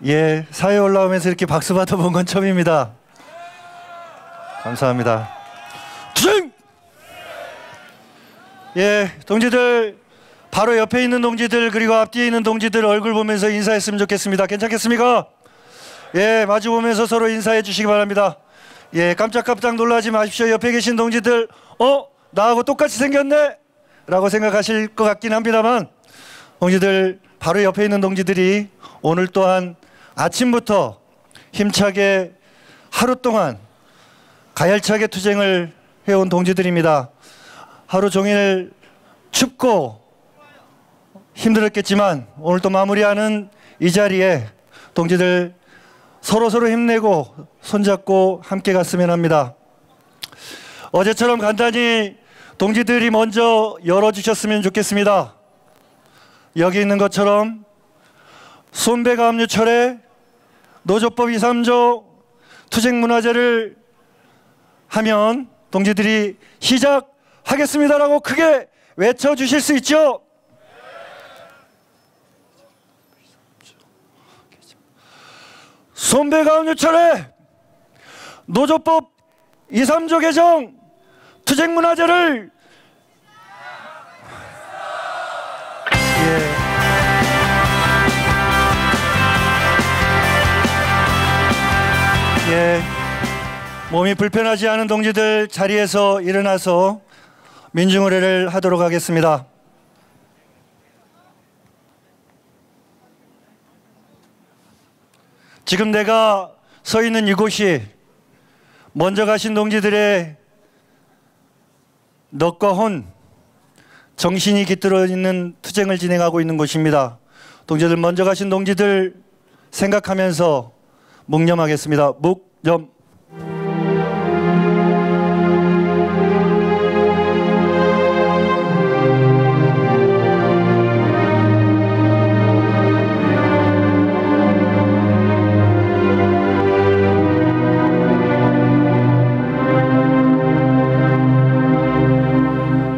예, 사회에 올라오면서 이렇게 박수 받아본 건 처음입니다. 감사합니다. 투쟁! 예, 동지들, 바로 옆에 있는 동지들 그리고 앞뒤에 있는 동지들 얼굴 보면서 인사했으면 좋겠습니다. 괜찮겠습니까? 예, 마주 보면서 서로 인사해 주시기 바랍니다. 예, 깜짝깜짝 놀라지 마십시오. 옆에 계신 동지들 나하고 똑같이 생겼네? 라고 생각하실 것 같긴 합니다만, 동지들 바로 옆에 있는 동지들이 오늘 또한 아침부터 힘차게 하루 동안 가열차게 투쟁을 해온 동지들입니다. 하루 종일 춥고 힘들었겠지만 오늘 또 마무리하는 이 자리에 동지들 서로서로 힘내고 손잡고 함께 갔으면 합니다. 어제처럼 간단히 동지들이 먼저 열어주셨으면 좋겠습니다. 여기 있는 것처럼 손배가 압류철에 노조법 2, 3조 투쟁문화제를 하면 동지들이 시작하겠습니다라고 크게 외쳐주실 수 있죠? 손배가 압류철에 노조법 2, 3조 개정 투쟁문화제를 몸이 불편하지 않은 동지들 자리에서 일어나서 민중의례를 하도록 하겠습니다. 지금 내가 서 있는 이곳이 먼저 가신 동지들의 넋과 혼, 정신이 깃들어 있는 투쟁을 진행하고 있는 곳입니다. 동지들, 먼저 가신 동지들 생각하면서 묵념하겠습니다. 묵념.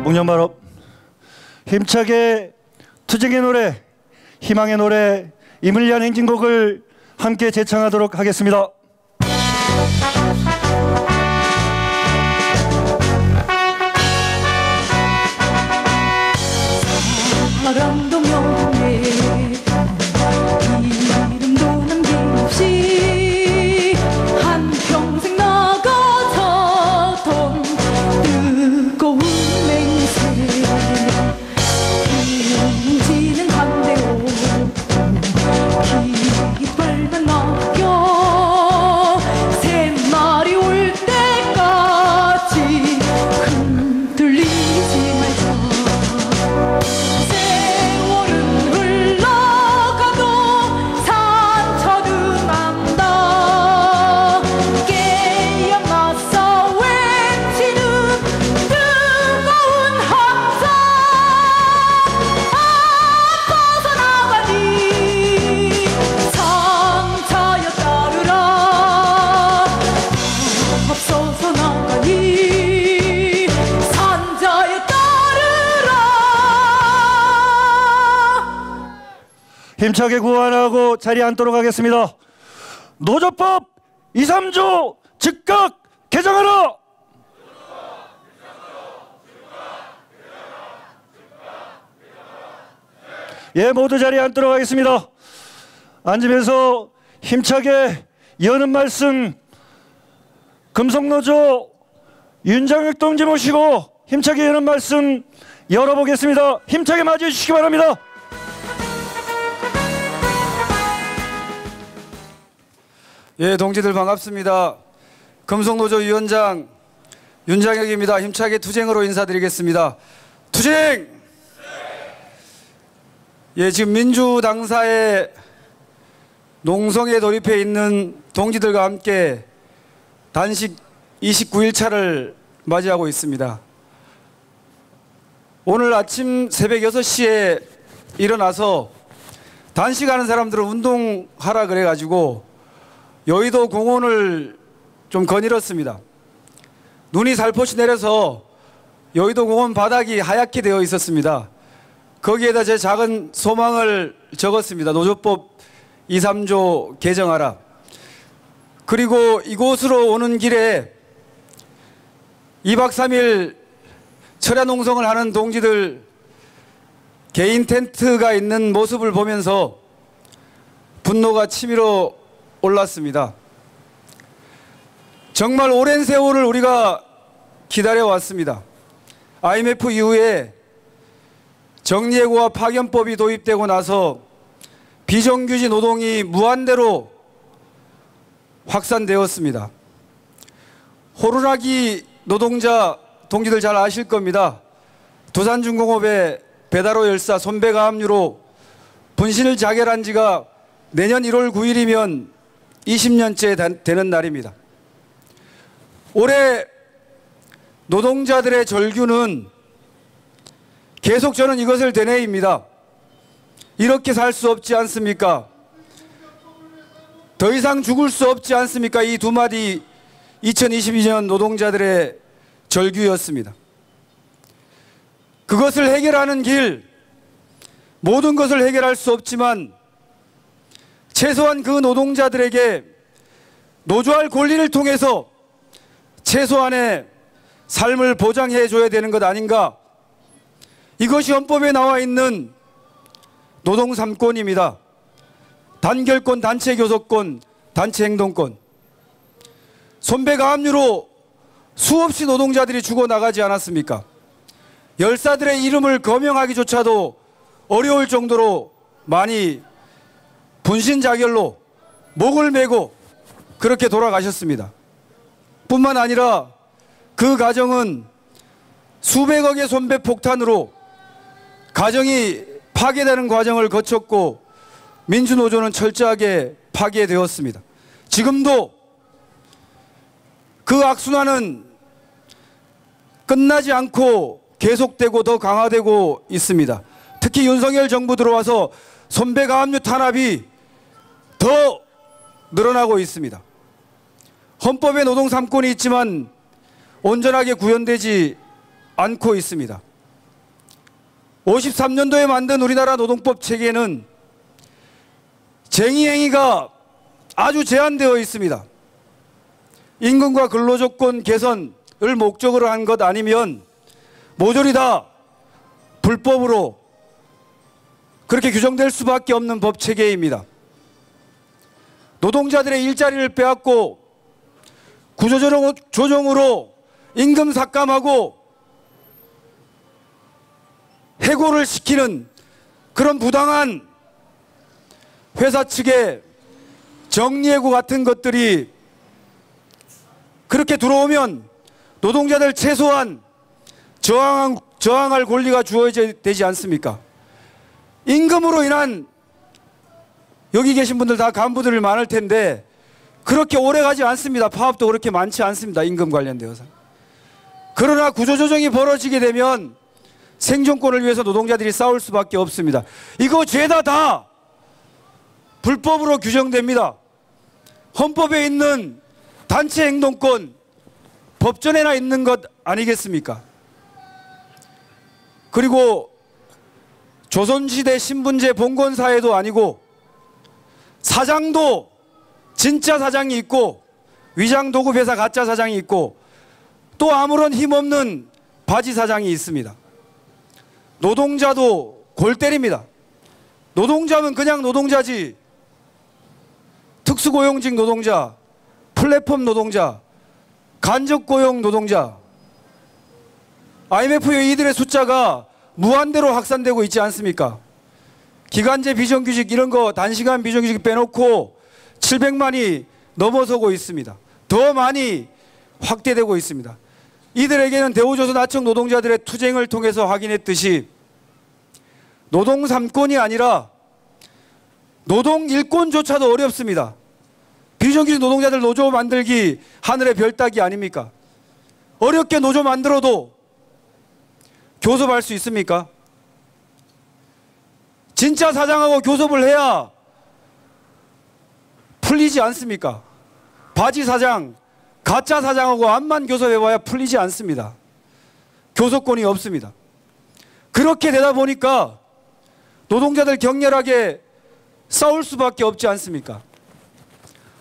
묵념하러 힘차게 투쟁의 노래, 희망의 노래, 임을 위한 행진곡을 함께 재창하도록 하겠습니다. 사랑도 명예 이름도 남김없이 한평생 나가자던 뜨거운 맹세 기운지는 간대오 깃발만 남겨 새날이 올 때까지 흔들리지 말자. 힘차게 구원하고 자리에 앉도록 하겠습니다. 노조법 2, 3조 즉각 개정하라! 예, 모두 자리에 앉도록 하겠습니다. 앉으면서 힘차게 여는 말씀, 금속노조 윤장혁 동지 모시고 힘차게 여는 말씀 열어보겠습니다. 힘차게 맞이해 주시기 바랍니다. 예, 동지들 반갑습니다. 금속노조 위원장 윤장혁입니다. 힘차게 투쟁으로 인사드리겠습니다. 투쟁! 예, 지금 민주당사의 농성에 돌입해 있는 동지들과 함께 단식 29일차를 맞이하고 있습니다. 오늘 아침 새벽 6시에 일어나서 단식하는 사람들은 운동하라 그래가지고 여의도 공원을 좀 거닐었습니다. 눈이 살포시 내려서 여의도 공원 바닥이 하얗게 되어 있었습니다. 거기에다 제 작은 소망을 적었습니다. 노조법 2, 3조 개정하라. 그리고 이곳으로 오는 길에 2박 3일 철야 농성을 하는 동지들 개인 텐트가 있는 모습을 보면서 분노가 치밀어 올랐습니다. 정말 오랜 세월을 우리가 기다려왔습니다. IMF 이후에 정리해고와 파견법이 도입되고 나서 비정규직 노동이 무한대로 확산되었습니다. 호루라기 노동자 동지들 잘 아실 겁니다. 두산중공업의 배달호 열사 손배가 압류로 분신을 자결한 지가 내년 1월 9일이면 20년째 되는 날입니다. 올해 노동자들의 절규는 계속 저는 이것을 되뇌입니다. 이렇게 살 수 없지 않습니까? 더 이상 죽을 수 없지 않습니까? 이 두 마디 2022년 노동자들의 절규였습니다. 그것을 해결하는 길, 모든 것을 해결할 수 없지만 최소한 그 노동자들에게 노조할 권리를 통해서 최소한의 삶을 보장해 줘야 되는 것 아닌가? 이것이 헌법에 나와 있는 노동 3권입니다. 단결권, 단체 교섭권, 단체 행동권. 손배가 압류로 수없이 노동자들이 죽어나가지 않았습니까? 열사들의 이름을 거명하기조차도 어려울 정도로 많이 분신자결로 목을 메고 그렇게 돌아가셨습니다. 뿐만 아니라 그 가정은 수백억의 손배 폭탄으로 가정이 파괴되는 과정을 거쳤고 민주노조는 철저하게 파괴되었습니다. 지금도 그 악순환은 끝나지 않고 계속되고 더 강화되고 있습니다. 특히 윤석열 정부 들어와서 손배가 압류 탄압이 더 늘어나고 있습니다. 헌법에 노동 3권이 있지만 온전하게 구현되지 않고 있습니다. 53년도에 만든 우리나라 노동법 체계는 쟁의행위가 아주 제한되어 있습니다. 임금과 근로조건 개선을 목적으로 한 것 아니면 모조리 다 불법으로 그렇게 규정될 수밖에 없는 법 체계입니다. 노동자들의 일자리를 빼앗고 구조조정으로 임금 삭감하고 해고를 시키는 그런 부당한 회사 측의 정리해고 같은 것들이 그렇게 들어오면 노동자들 최소한 저항할 권리가 주어져야 되지 않습니까? 임금으로 인한 여기 계신 분들 다 간부들 많을 텐데 그렇게 오래 가지 않습니다. 파업도 그렇게 많지 않습니다. 임금 관련되어서. 그러나 구조조정이 벌어지게 되면 생존권을 위해서 노동자들이 싸울 수밖에 없습니다. 이거 죄다 다 불법으로 규정됩니다. 헌법에 있는 단체 행동권 법전에나 있는 것 아니겠습니까? 그리고 조선시대 신분제 봉건사회도 아니고 사장도 진짜 사장이 있고 위장 도급회사 가짜 사장이 있고 또 아무런 힘없는 바지 사장이 있습니다. 노동자도 골 때립니다. 노동자면 그냥 노동자지 특수고용직 노동자, 플랫폼 노동자, 간접고용 노동자 IMF 이들의 숫자가 무한대로 확산되고 있지 않습니까? 기간제 비정규직 이런 거 단시간 비정규직 빼놓고 700만이 넘어서고 있습니다. 더 많이 확대되고 있습니다. 이들에게는 대우조선 하청 노동자들의 투쟁을 통해서 확인했듯이 노동 3권이 아니라 노동 1권조차도 어렵습니다. 비정규직 노동자들 노조 만들기 하늘의 별 따기 아닙니까? 어렵게 노조 만들어도 교섭할 수 있습니까? 진짜 사장하고 교섭을 해야 풀리지 않습니까? 바지 사장, 가짜 사장하고 암만 교섭해봐야 풀리지 않습니다. 교섭권이 없습니다. 그렇게 되다 보니까 노동자들 격렬하게 싸울 수밖에 없지 않습니까?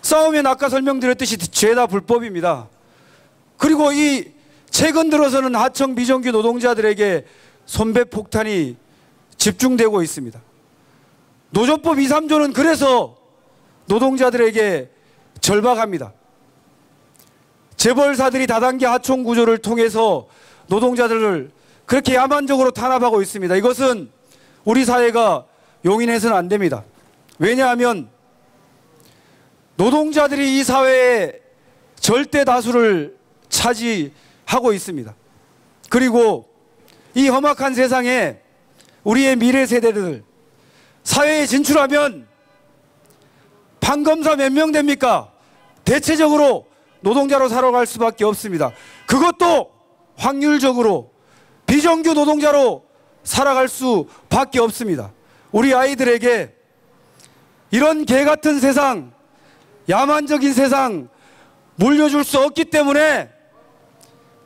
싸우면 아까 설명드렸듯이 죄다 불법입니다. 그리고 이 최근 들어서는 하청 비정규 노동자들에게 손배 폭탄이 집중되고 있습니다. 노조법 2, 3조는 그래서 노동자들에게 절박합니다. 재벌사들이 다단계 하청 구조를 통해서 노동자들을 그렇게 야만적으로 탄압하고 있습니다. 이것은 우리 사회가 용인해서는 안 됩니다. 왜냐하면 노동자들이 이 사회의 절대 다수를 차지하고 있습니다. 그리고 이 험악한 세상에 우리의 미래 세대들 사회에 진출하면 판검사 몇 명 됩니까? 대체적으로 노동자로 살아갈 수밖에 없습니다. 그것도 확률적으로 비정규 노동자로 살아갈 수밖에 없습니다. 우리 아이들에게 이런 개같은 세상, 야만적인 세상 물려줄 수 없기 때문에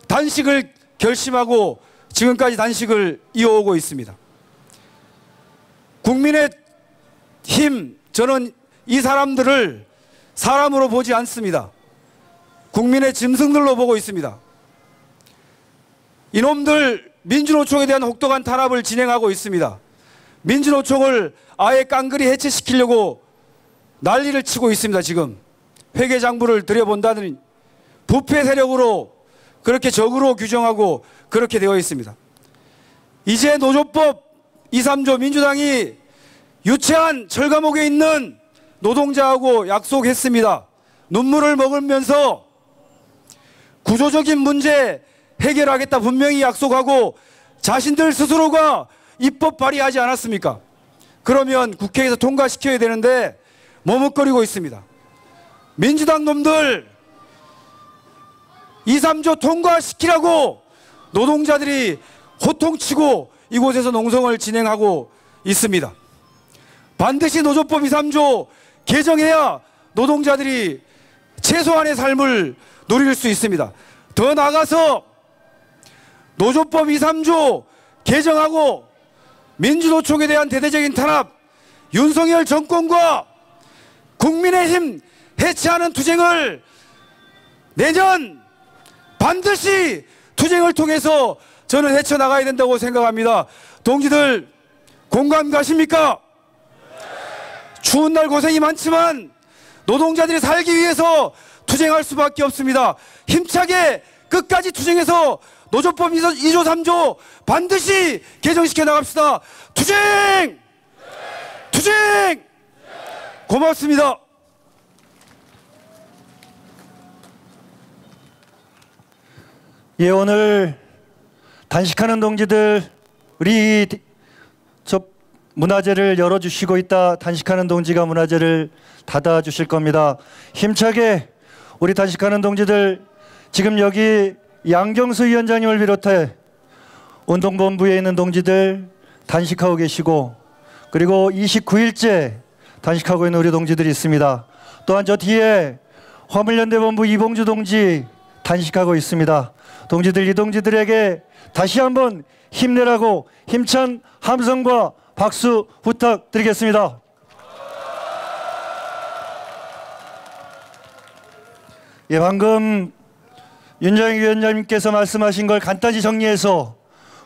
단식을 결심하고 지금까지 단식을 이어오고 있습니다. 국민의 힘, 저는 이 사람들을 사람으로 보지 않습니다. 국민의 짐승들로 보고 있습니다. 이놈들 민주노총에 대한 혹독한 탄압을 진행하고 있습니다. 민주노총을 아예 깡그리 해체시키려고 난리를 치고 있습니다. 지금 회계장부를 들여본다더니 부패 세력으로 그렇게 적으로 규정하고 그렇게 되어 있습니다. 이제 노조법 2, 3조 민주당이 유치한 철감옥에 있는 노동자하고 약속했습니다. 눈물을 먹으면서 구조적인 문제 해결하겠다 분명히 약속하고 자신들 스스로가 입법 발의하지 않았습니까? 그러면 국회에서 통과시켜야 되는데 머뭇거리고 있습니다. 민주당 놈들 2, 3조 통과시키라고 노동자들이 호통치고 이곳에서 농성을 진행하고 있습니다. 반드시 노조법 2, 3조 개정해야 노동자들이 최소한의 삶을 누릴 수 있습니다. 더 나아가서 노조법 2, 3조 개정하고 민주노총에 대한 대대적인 탄압, 윤석열 정권과 국민의힘 해체하는 투쟁을 내년 반드시 투쟁을 통해서 저는 헤쳐나가야 된다고 생각합니다. 동지들 공감 가십니까? 추운 날 고생이 많지만 노동자들이 살기 위해서 투쟁할 수밖에 없습니다. 힘차게 끝까지 투쟁해서 노조법 2조 3조 반드시 개정시켜 나갑시다. 투쟁! 투쟁! 고맙습니다. 예, 오늘 단식하는 동지들 우리 저 문화재를 열어주시고 있다. 단식하는 동지가 문화재를 닫아주실 겁니다. 힘차게 우리 단식하는 동지들 지금 여기 양경수 위원장님을 비롯해 운동본부에 있는 동지들 단식하고 계시고 그리고 29일째 단식하고 있는 우리 동지들이 있습니다. 또한 저 뒤에 화물연대본부 이봉주 동지 단식하고 있습니다. 동지들 이 동지들에게 다시 한번 힘내라고 힘찬 함성과 박수 부탁드리겠습니다. 예, 방금 윤장희 위원장님께서 말씀하신 걸 간단히 정리해서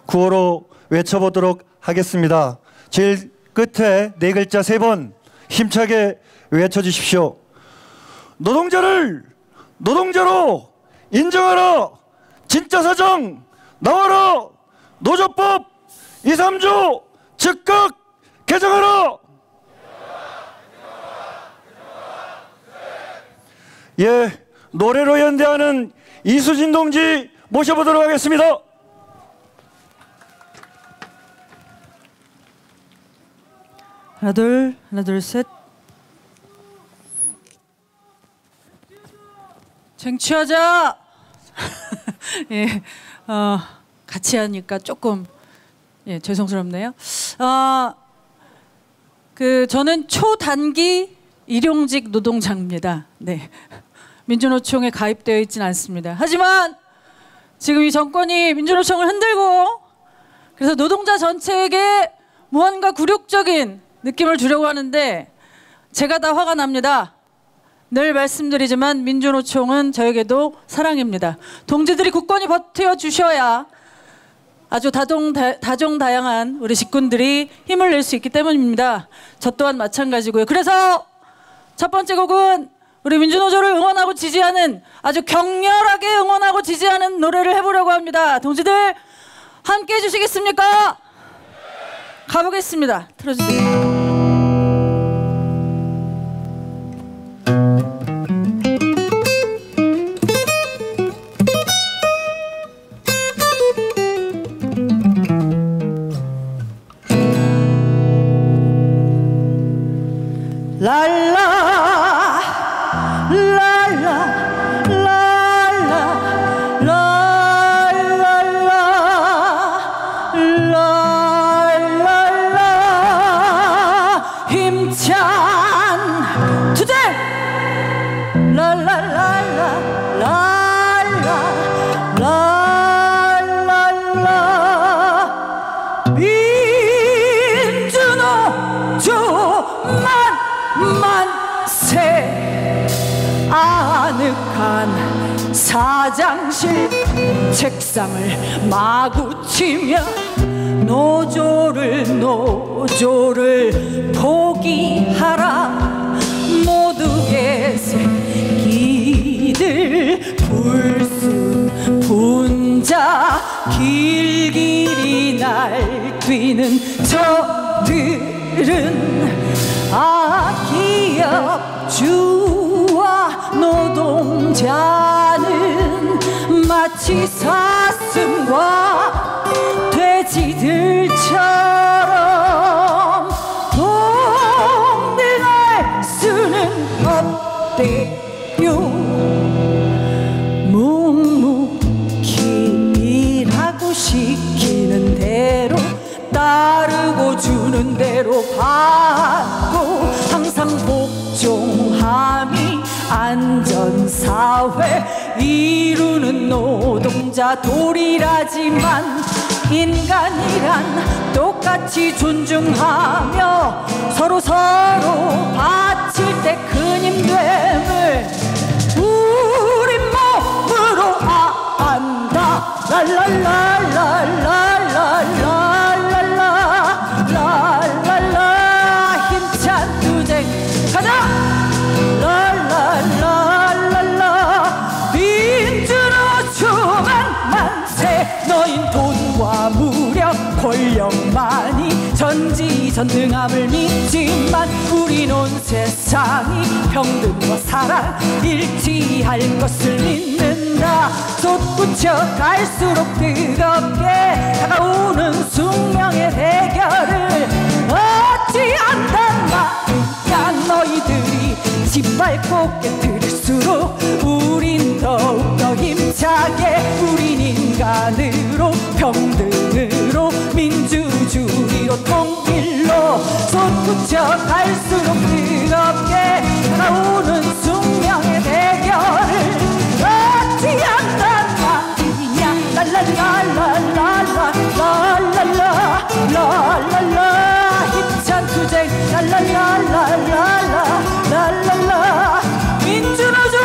구호로 외쳐보도록 하겠습니다. 제일 끝에 네 글자 3번 힘차게 외쳐주십시오. 노동자를 노동자로 인정하라. 진짜 사정 나와라. 노조법 2, 3조 즉각 개정하라. 예, 노래로 연대하는 이수진 동지 모셔보도록 하겠습니다. 하나 둘 셋. 쟁취하자. 예, 같이 하니까 조금 죄송스럽네요. 저는 초단기 일용직 노동자입니다. 네, 민주노총에 가입되어 있지는 않습니다. 하지만 지금 이 정권이 민주노총을 흔들고 그래서 노동자 전체에게 무언가 굴욕적인 느낌을 주려고 하는데 제가 다 화가 납니다. 늘 말씀드리지만 민주노총은 저에게도 사랑입니다. 동지들이 굳건히 버텨주셔야 아주 다종다양한 우리 직군들이 힘을 낼 수 있기 때문입니다. 저 또한 마찬가지고요. 그래서 첫 번째 곡은 우리 민주노조를 응원하고 지지하는, 아주 격렬하게 응원하고 지지하는 노래를 해보려고 합니다. 동지들 함께 해주시겠습니까? 가보겠습니다. 틀어주세요. 랄라 랄라 랄라 랄랄라 랄랄라 힘찬 투쟁 랄랄랄라 랄랄라 민주노조 만세 아늑한 사장실 책상을 마구 치며 노조를 포기하라 모두의 새끼들 불순 분자 길길이 날뛰는 저들은 기업주와 노동자는 마치 사슴과 돼지들처럼 동등할 수는 없대요. 묵묵히 일하고 시키는 대로 따르고 주는 대로 받고 항상 복종함이 안전사회 이루는 노동자 도리라지만 인간이란 똑같이 존중하며 서로 바칠 때 큰 힘됨을 우리 몸으로 안다. 랄랄랄랄랄랄랄랄랄라 힘찬 투쟁 가자. 랄랄랄랄라 민주노총만 만세. 너흰 돈과 무력 권력만이 전지전능함을 믿지만 우린 온 세상이 평등과 사랑 일치할 것을 믿는다. 솟구쳐 갈수록 뜨겁게 다가오는 숙명의 대결을 어찌 안단 말이야. 너희들이 짓밟고 깨뜨릴수록 우린 더욱더 힘차게 우린 인간으로 평등으로 민주주의로 통일로 솟구쳐 갈수록 뜨겁게 다가오는 숙명의 대결을 어찌 안단 말이냐. 랄랄랄랄랄랄랄랄랄라 힘찬 투쟁 랄랄랄랄랄랄랄라 민주노조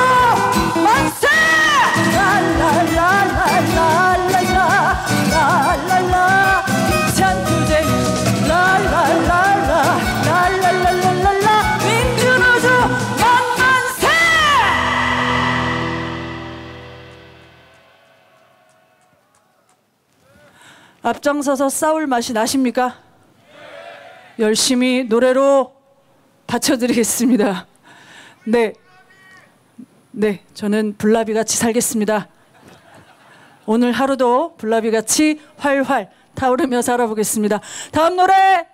만세. 랄랄랄랄랄랄랄라 힘찬 투쟁 랄랄랄랄랄랄랄라 민주노조 만만세. 앞장서서 싸울 맛이 나십니까? 열심히 노래로 바쳐드리겠습니다. 네, 저는 불나비같이 살겠습니다. 오늘 하루도 불나비같이 활활 타오르며 살아보겠습니다. 다음 노래,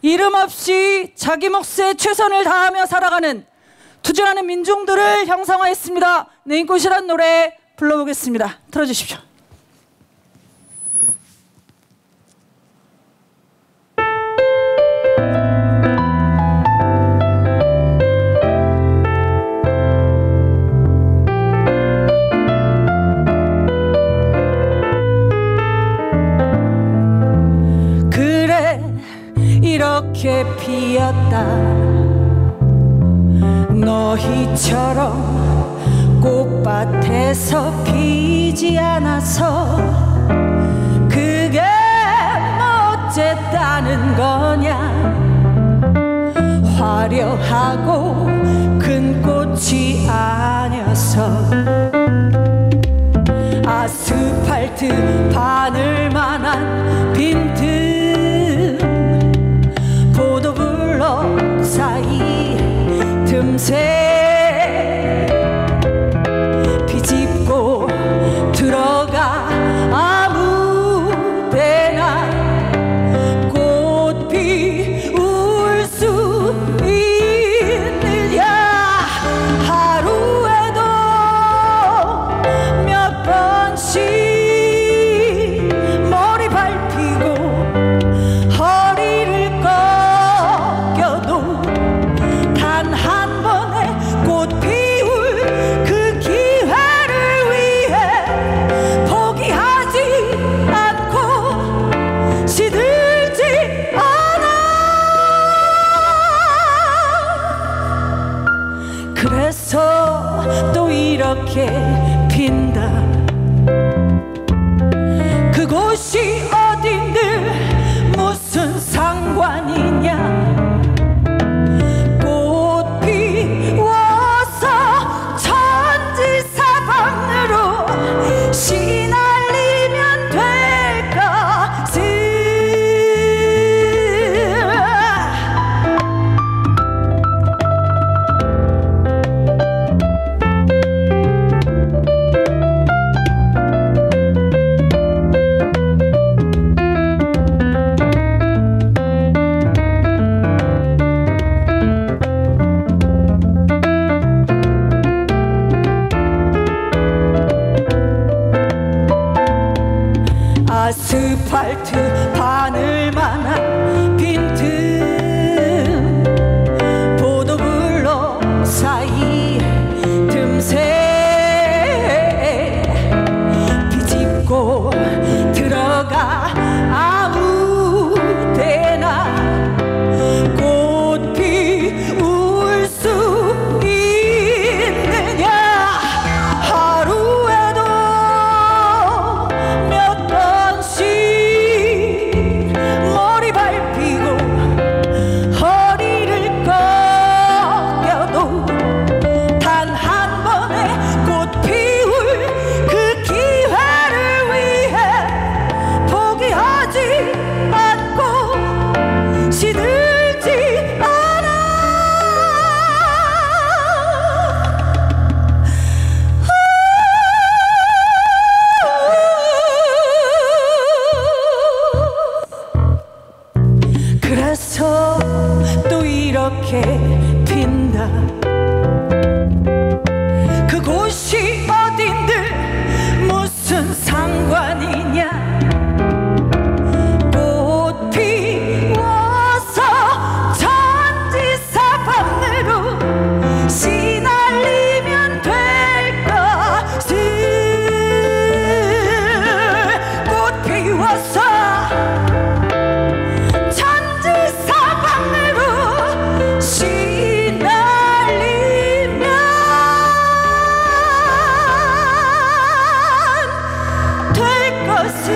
이름 없이 자기 몫에 최선을 다하며 살아가는 투쟁하는 민중들을 형상화했습니다. 내 인꽃이란 노래 불러보겠습니다. 틀어주십시오. 이렇게 피었다 너희처럼 꽃밭에서 피지 않아서 그게 뭐 어쨌다는 거냐. 화려하고 큰 꽃이 아니어서 아스팔트 바늘만한 빈틈 보도블럭 사이 틈새 비집고 들어가 아무데나 꽃 피울 수 있느냐. 하루에도 몇 번씩 머리 밟히고 허리를 꺾여도 단 한 번의 꽃 피울 그 기회를 위해 포기하지 않고 시들지 않아. 그래서 또 이렇게 핀다. 그곳이 어딘들 무슨 상관이냐. 꽃 피워서 천지사방으로 시날리면 될것을. 아스팔트 바늘만한 빈틈 보도블럭 사이 틈새 비집고 들어가 아무데나 꽃 피울 수 있느냐. 하루에도 몇 번씩 머리 밟히고 허리를 꺾여도 단 한 번의 꽃 피울 그 기회를 위해 포기하지 않고 시들지 않아. 그래서 또 이렇게 핀다. 그곳이 어딘들 무슨 상관이냐. 꽃 피워서 천지사방으로 시날리면 될것을. 꽃 피워서 천지사방으로 시날리면 될 것을.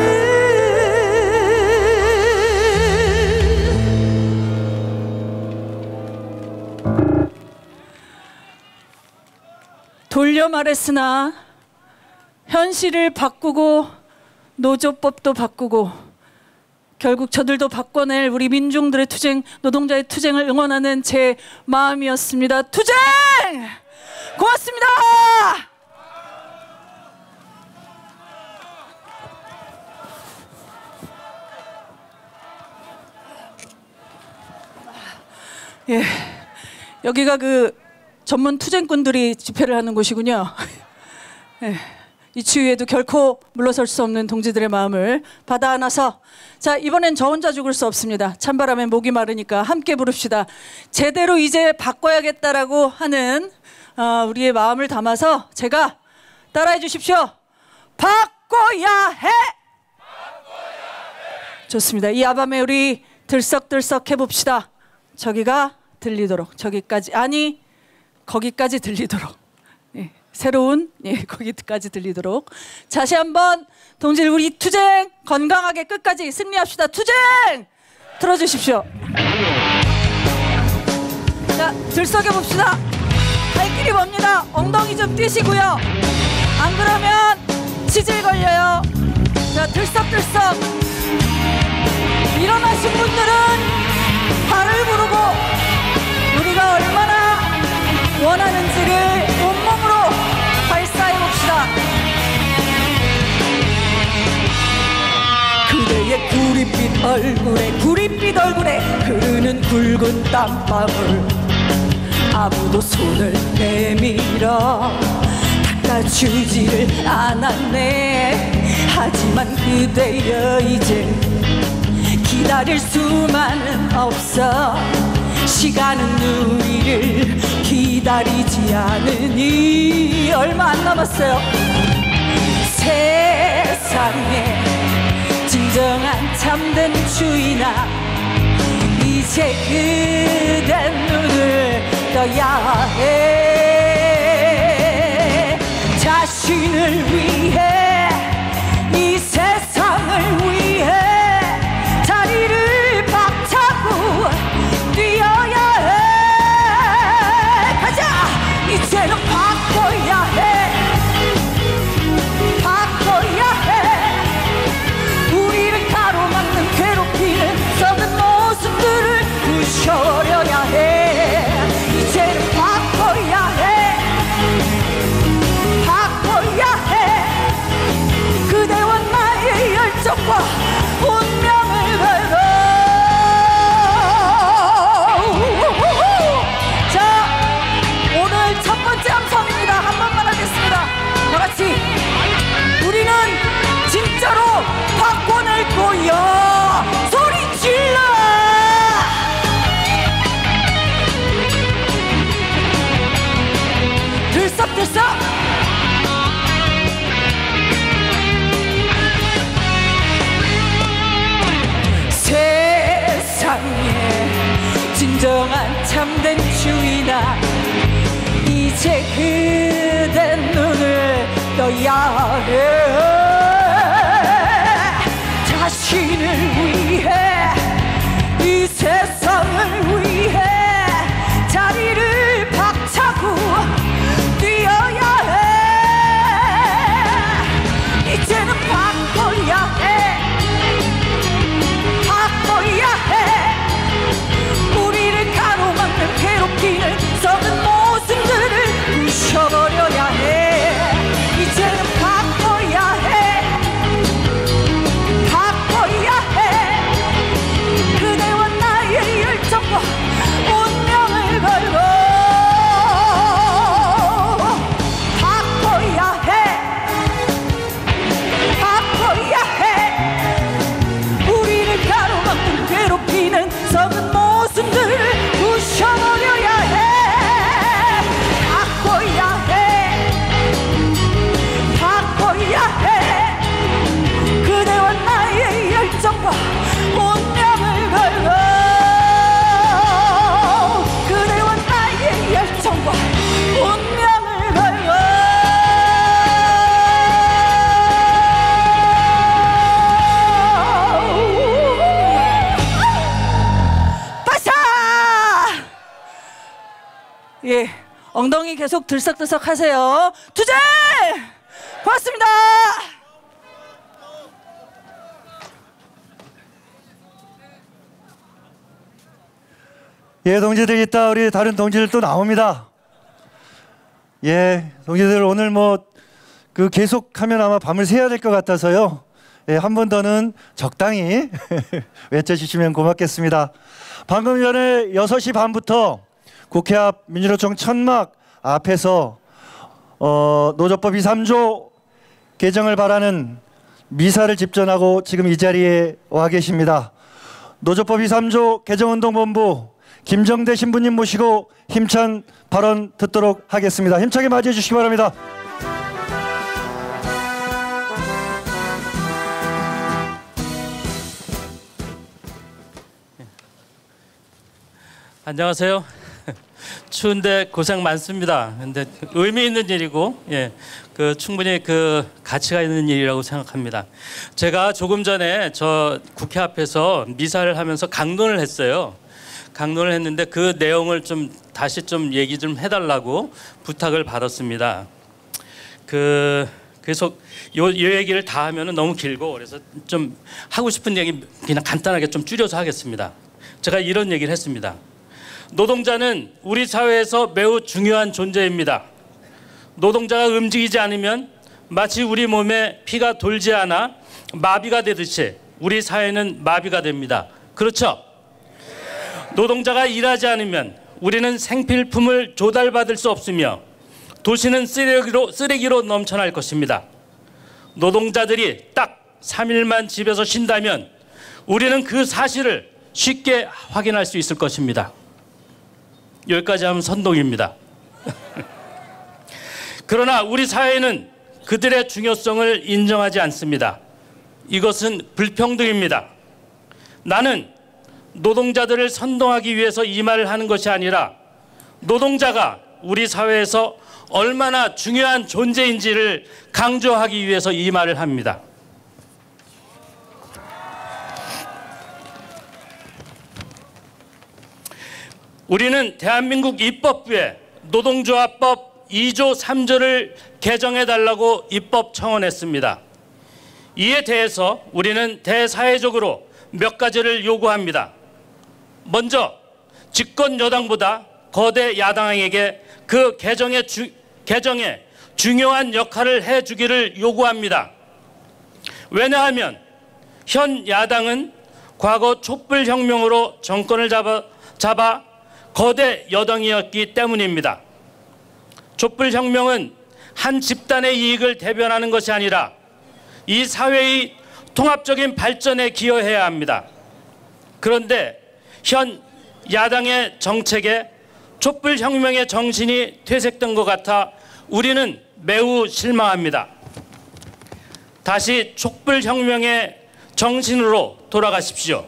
돌려 말했으나 현실을 바꾸고 노조법도 바꾸고 결국 저들도 바꿔낼 우리 민중들의 투쟁, 노동자의 투쟁을 응원하는 제 마음이었습니다. 투쟁! 고맙습니다. 예, 여기가 그 전문 투쟁꾼들이 집회를 하는 곳이군요. 예. 이 추위에도 결코 물러설 수 없는 동지들의 마음을 받아 안아서, 자, 이번엔 저 혼자 죽을 수 없습니다. 찬바람에 목이 마르니까 함께 부릅시다. 제대로 이제 바꿔야겠다라고 하는 우리의 마음을 담아서 제가 따라해 주십시오. 바꿔야 해! 좋습니다. 이 아밤에 우리 들썩들썩 해봅시다. 저기가 들리도록, 저기까지, 아니 거기까지 들리도록 예, 새로운 거기까지 들리도록 다시 한번 동지들 우리 투쟁 건강하게 끝까지 승리합시다. 투쟁 들어주십시오. 자, 들썩여 봅시다. 갈 길이 멉니다. 엉덩이 좀 뛰시고요. 안 그러면 치질 걸려요. 자, 들썩들썩 일어나신 분들은 발을 부르고 우리가 얼마나 원하는지를 온몸으로 발사해 봅시다. 그대의 구릿빛 얼굴에 흐르는 굵은 땀방울 아무도 손을 내밀어 닦아주지를 않았네. 하지만 그대여 이제 기다릴 수만은 없어. 시간은 우리를 기다리지 않으니 얼마 안 남았어요. 세상에 진정한 참된 주인아 이제 그대 눈을 떠야 해. 자신을 위해 이 세상을 위해 자리를 박차고 뛰어야 해. 가자. 이제는 바꿔야 해. 바꿔야 해. 우리를 가로막는 괴롭히는 썩은 모습들을 부셔버려야 해. 이제는 바꿔야 해. 바꿔야 해. 그대와 나의 열정과 운명을 걸고. 자, 오늘 첫 번째 함성입니다. 한 번만 하겠습니다. 다 같이 우리는 진짜로 바꿔낼 거야. 소리 질러. 들썩들썩. 세상에 진정한 참된 주인아 이제 그대 눈을 떠야 해. 자신을 위해 이 세상을 위해 자리를 박차고 뛰어야 해. 이제는 바꿔야 해. 바꿔야 해. 우리를 가로막는 괴롭히는 썩은 모습들을 부셔버려야 해. 이제는 바꿔야 해. 바꿔야 해. 그대와 나의 열정과 운명을 걸고 바꿔야 해. 바꿔야 해. 우리를 가로막는 괴롭히는 썩은 모습들을 부셔버려야 해. 바꿔야 해. 바꿔야 해. 그대와 나의 열정과 운명을 걸고 그대와 나의 열정과 운명을 걸고 빠샤. 예, 엉덩이 계속 들썩들썩 하세요. 투쟁! 고맙습니다. 예, 동지들 이따 우리 다른 동지들 또 나옵니다. 예, 동지들 오늘 뭐 그 계속하면 아마 밤을 새야 될 것 같아서요. 예, 한 번 더는 적당히 외쳐주시면 고맙겠습니다. 방금 전에 6시 반부터 국회 앞 민주노총 천막 앞에서 노조법 2~3조 개정을 바라는 미사를 집전하고 지금 이 자리에 와 계십니다. 노조법 2~3조 개정운동본부 김정대 신부님 모시고 힘찬 발언 듣도록 하겠습니다. 힘차게 맞이해 주시기 바랍니다. 안녕하세요. 추운데 고생 많습니다. 근데 의미 있는 일이고, 예, 충분히 가치가 있는 일이라고 생각합니다. 제가 조금 전에 저 국회 앞에서 미사를 하면서 강론을 했어요. 강론을 했는데 그 내용을 좀 다시 좀 얘기 좀 해달라고 부탁을 받았습니다. 그래서 요 얘기를 다 하면은 너무 길고, 그래서 좀 하고 싶은 얘기 그냥 간단하게 좀 줄여서 하겠습니다. 제가 이런 얘기를 했습니다. 노동자는 우리 사회에서 매우 중요한 존재입니다. 노동자가 움직이지 않으면 마치 우리 몸에 피가 돌지 않아 마비가 되듯이 우리 사회는 마비가 됩니다. 그렇죠? 노동자가 일하지 않으면 우리는 생필품을 조달받을 수 없으며 도시는 쓰레기로 넘쳐날 것입니다. 노동자들이 딱 3일만 집에서 쉰다면 우리는 그 사실을 쉽게 확인할 수 있을 것입니다. 여기까지 하면 선동입니다. 그러나 우리 사회는 그들의 중요성을 인정하지 않습니다. 이것은 불평등입니다. 나는 노동자들을 선동하기 위해서 이 말을 하는 것이 아니라 노동자가 우리 사회에서 얼마나 중요한 존재인지를 강조하기 위해서 이 말을 합니다. 우리는 대한민국 입법부에 노동조합법 2조 3조를 개정해달라고 입법 청원했습니다. 이에 대해서 우리는 대사회적으로 몇 가지를 요구합니다. 먼저 집권 여당보다 거대 야당에게 그 개정에 중요한 역할을 해주기를 요구합니다. 왜냐하면 현 야당은 과거 촛불혁명으로 정권을 잡아 거대 여당이었기 때문입니다. 촛불혁명은 한 집단의 이익을 대변하는 것이 아니라 이 사회의 통합적인 발전에 기여해야 합니다. 그런데 현 야당의 정책에 촛불혁명의 정신이 퇴색된 것 같아 우리는 매우 실망합니다. 다시 촛불혁명의 정신으로 돌아가십시오.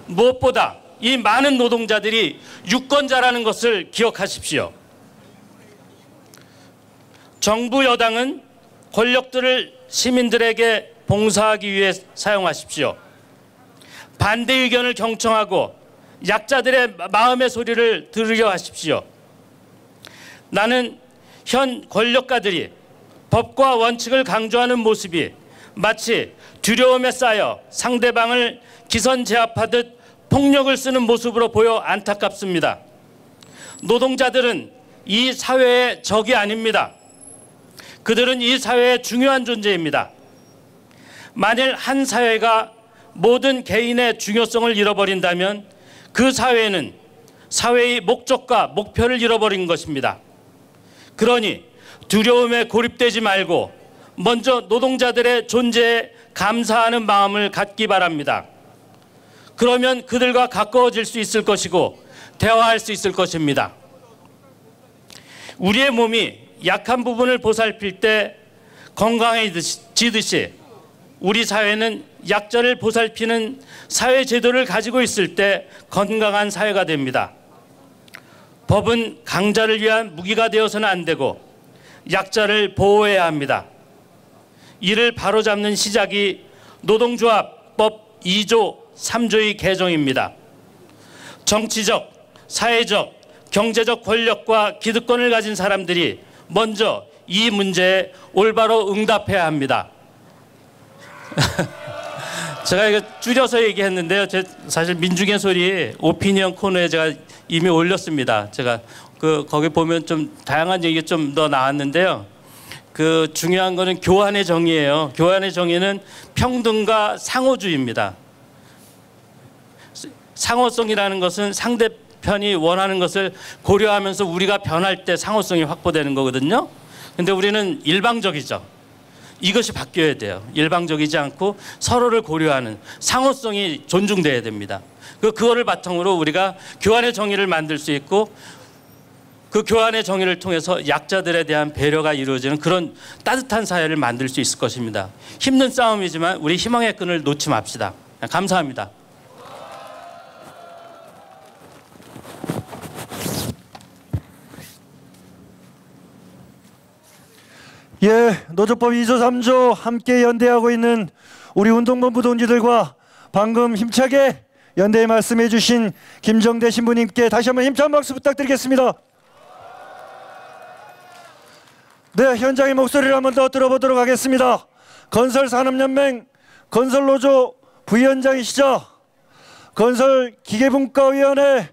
무엇보다 이 많은 노동자들이 유권자라는 것을 기억하십시오. 정부 여당은 권력들을 시민들에게 봉사하기 위해 사용하십시오. 반대 의견을 경청하고 약자들의 마음의 소리를 들으려 하십시오. 나는 현 권력가들이 법과 원칙을 강조하는 모습이 마치 두려움에 쌓여 상대방을 기선제압하듯 폭력을 쓰는 모습으로 보여 안타깝습니다. 노동자들은 이 사회의 적이 아닙니다. 그들은 이 사회의 중요한 존재입니다. 만일 한 사회가 모든 개인의 중요성을 잃어버린다면 그 사회는 사회의 목적과 목표를 잃어버린 것입니다. 그러니 두려움에 고립되지 말고 먼저 노동자들의 존재에 감사하는 마음을 갖기 바랍니다. 그러면 그들과 가까워질 수 있을 것이고 대화할 수 있을 것입니다. 우리의 몸이 약한 부분을 보살필 때 건강해지듯이 우리 사회는 약자를 보살피는 사회 제도를 가지고 있을 때 건강한 사회가 됩니다. 법은 강자를 위한 무기가 되어서는 안 되고 약자를 보호해야 합니다. 이를 바로잡는 시작이 노동조합법 2조 3조의 개정입니다. 정치적, 사회적, 경제적 권력과 기득권을 가진 사람들이 먼저 이 문제에 올바로 응답해야 합니다. 제가 이거 줄여서 얘기했는데요. 사실 민중의 소리 오피니언 코너에 제가 이미 올렸습니다. 제가 거기 보면 좀 다양한 얘기 좀 더 나왔는데요. 중요한 거는 교환의 정의예요. 교환의 정의는 평등과 상호주의입니다. 상호성이라는 것은 상대편이 원하는 것을 고려하면서 우리가 변할 때 상호성이 확보되는 거거든요. 근데 우리는 일방적이죠. 이것이 바뀌어야 돼요. 일방적이지 않고 서로를 고려하는 상호성이 존중돼야 됩니다. 그거를 바탕으로 우리가 교환의 정의를 만들 수 있고 그 교환의 정의를 통해서 약자들에 대한 배려가 이루어지는 그런 따뜻한 사회를 만들 수 있을 것입니다. 힘든 싸움이지만 우리 희망의 끈을 놓지 맙시다. 감사합니다. 예, 노조법 2조 3조 함께 연대하고 있는 우리 운동본부 동지들과 방금 힘차게 연대의 말씀해 주신 김정대 신부님께 다시 한번 힘찬 박수 부탁드리겠습니다. 네, 현장의 목소리를 한번 더 들어보도록 하겠습니다. 건설산업연맹 건설노조 부위원장이시자 건설기계분과위원회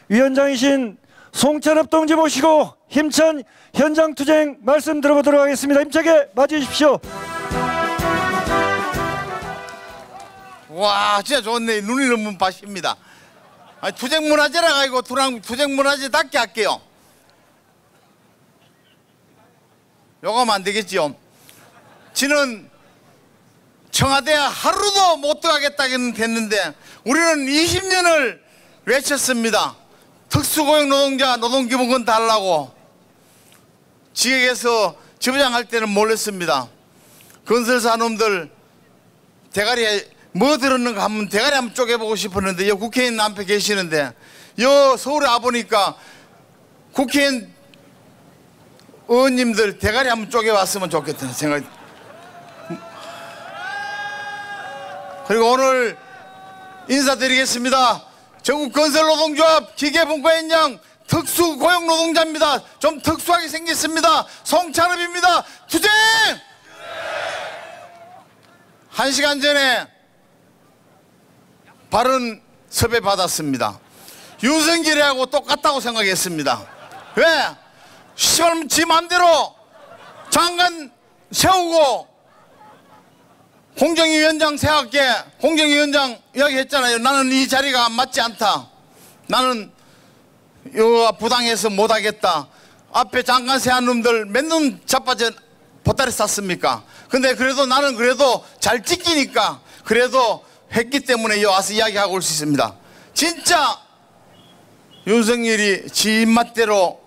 위원장이신 송찬업 동지 모시고 힘찬 현장투쟁 말씀 들어보도록 하겠습니다. 힘차게 맞이해 주십시오. 와, 진짜 좋네. 눈이 너무 바십니다. 투쟁문화재라 가지고 투쟁문화재답게 할게요. 요거면 안 되겠지요. 지는 청와대에 하루도 못 들어가겠다는 됐는데 우리는 20년을 외쳤습니다. 특수고용 노동자 노동기본권 달라고. 지역에서 지부장 할 때는 몰랐습니다. 건설사놈들 대가리에 뭐 들었는가 하면 대가리 한번 쪼개보고 싶었는데 여 국회의원 앞에 계시는데 여 서울에 와보니까 국회의원 의원님들 대가리 한번 쪼개왔으면 좋겠다는 생각이. 그리고 오늘 인사드리겠습니다. 전국건설노동조합 기계분과위원장 특수고용노동자입니다. 좀 특수하게 생겼습니다. 송찬업입니다. 투쟁! 1시간 전에 발언 섭외 받았습니다. 윤석열이하고 똑같다고 생각했습니다. 왜? 시발 지 맘대로 장관 세우고 공정위원장 생각해. 공정위원장 이야기했잖아요. 나는 이 자리가 맞지 않다. 나는 이거 부당해서 못하겠다. 앞에 장관 세한 놈들 몇 놈 자빠져 보따리 쌌습니까? 근데 그래도 나는 그래도 잘 지키니까 그래도 했기 때문에 여기 와서 이야기하고 올 수 있습니다. 진짜 윤석열이 지 입맛대로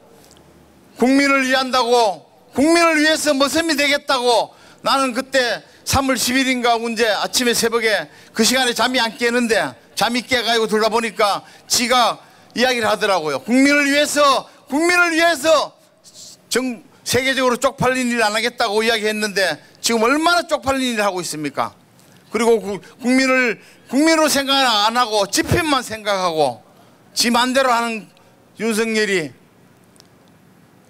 국민을 위한다고 국민을 위해서 모섬이 되겠다고 나는 그때 3월 10일인가 문제 아침에 새벽에 그 시간에 잠이 안 깨는데 잠이 깨가지고 들다 보니까 지가 이야기를 하더라고요. 국민을 위해서 세계적으로 쪽팔린 일 안 하겠다고 이야기했는데 지금 얼마나 쪽팔린 일을 하고 있습니까? 그리고 국민으로 생각 안 하고 집편만 생각하고 지 맘대로 하는 윤석열이.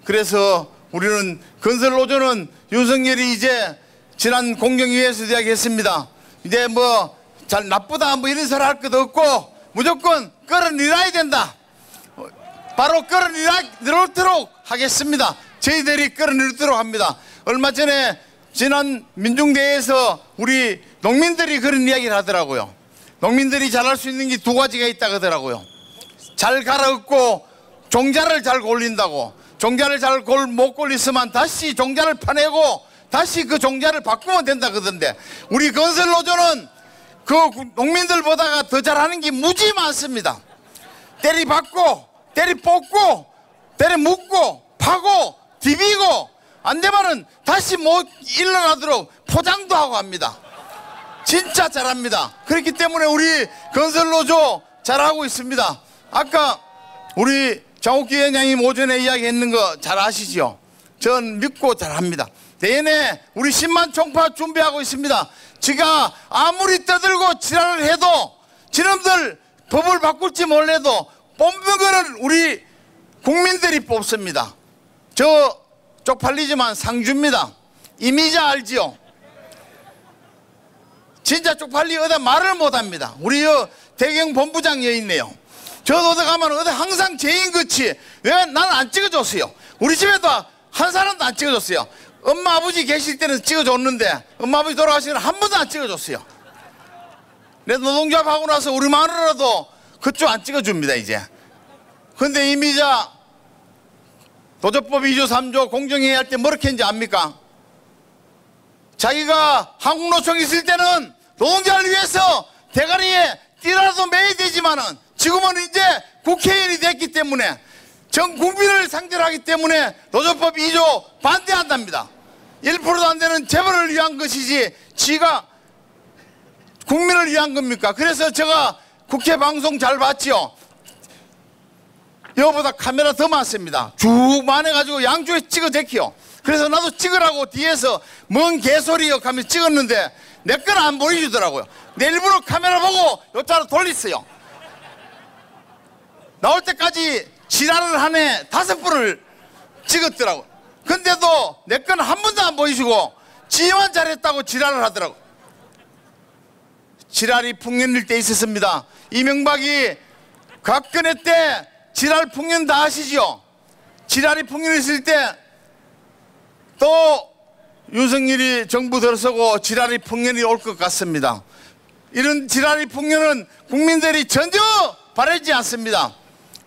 그래서 우리는 건설노조는 윤석열이 이제 지난 공정위에서 이야기했습니다. 이제 뭐 잘 나쁘다 뭐 이런 소리 할 것도 없고 무조건 끌어내려야 된다. 바로 끌어내도록 하겠습니다. 저희들이 끌어내도록 합니다. 얼마 전에 지난 민중대회에서 우리 농민들이 그런 이야기를 하더라고요. 농민들이 잘할 수 있는 게 두 가지가 있다고 하더라고요. 잘 갈아엎고 종자를 잘 골린다고. 종자를 잘 못 골리으면 다시 종자를 파내고 다시 그 종자를 바꾸면 된다 그러던데 우리 건설노조는 그 농민들보다가 더 잘하는 게 무지 많습니다. 때리 박고 때리 뽑고 때리 묶고 파고 디비고 안 되면은 다시 못 일어나도록 포장도 하고 합니다. 진짜 잘합니다. 그렇기 때문에 우리 건설노조 잘하고 있습니다. 아까 우리 장욱기 위원장님 오전에 이야기했는 거 잘 아시죠? 전 믿고 잘합니다. 내년에 우리 10만 총파 준비하고 있습니다. 지가 아무리 떠들고 지랄을 해도 지놈들 법을 바꿀지 몰라도 뽑는 거는 우리 국민들이 뽑습니다. 저 쪽팔리지만 상주입니다. 이미자 알지요? 진짜 쪽팔리 어디 말을 못합니다. 우리 대경 본부장 여기 있네요. 저도 어디 가면 어디 항상 죄인같이 왜 나는 안 찍어줬어요. 우리 집에도 한 사람도 안 찍어줬어요. 엄마 아버지 계실 때는 찍어줬는데 엄마 아버지 돌아가시면 한 번도 안 찍어줬어요. 내 노동조합 하고 나서 우리 마누라도 그쪽 안 찍어줍니다 이제. 근데 이미자 노조법 2조 3조 공정회의 할 때 뭐렇게 했는지 압니까? 자기가 한국노총 있을 때는 노동자를 위해서 대가리에 띠라도 매야 되지만은 지금은 이제 국회의원이 됐기 때문에 전 국민을 상대로 하기 때문에 노조법 2조 반대한답니다. 1%도 안 되는 재벌을 위한 것이지 지가 국민을 위한 겁니까? 그래서 제가 국회 방송 잘 봤지요. 이거보다 카메라 더 많습니다. 쭉 많아가지고 양쪽에 찍어 제키요. 그래서 나도 찍으라고 뒤에서 뭔 개소리요 하면서 찍었는데 내 건 안 보여주더라고요. 내 일부러 카메라 보고 요차로 돌렸어요. 나올 때까지 지랄을 한 해 5번을 찍었더라고. 근데도 내 건 한 번도 안 보여주고 지만 잘했다고 지랄을 하더라고. 지랄이 풍년일 때 있었습니다. 이명박이 박근혜 때 지랄 풍년 다 아시죠? 지랄이 풍년 있을 때 또 윤석열이 정부 들어서고 지랄이 풍년이 올 것 같습니다. 이런 지랄이 풍년은 국민들이 전혀 바라지 않습니다.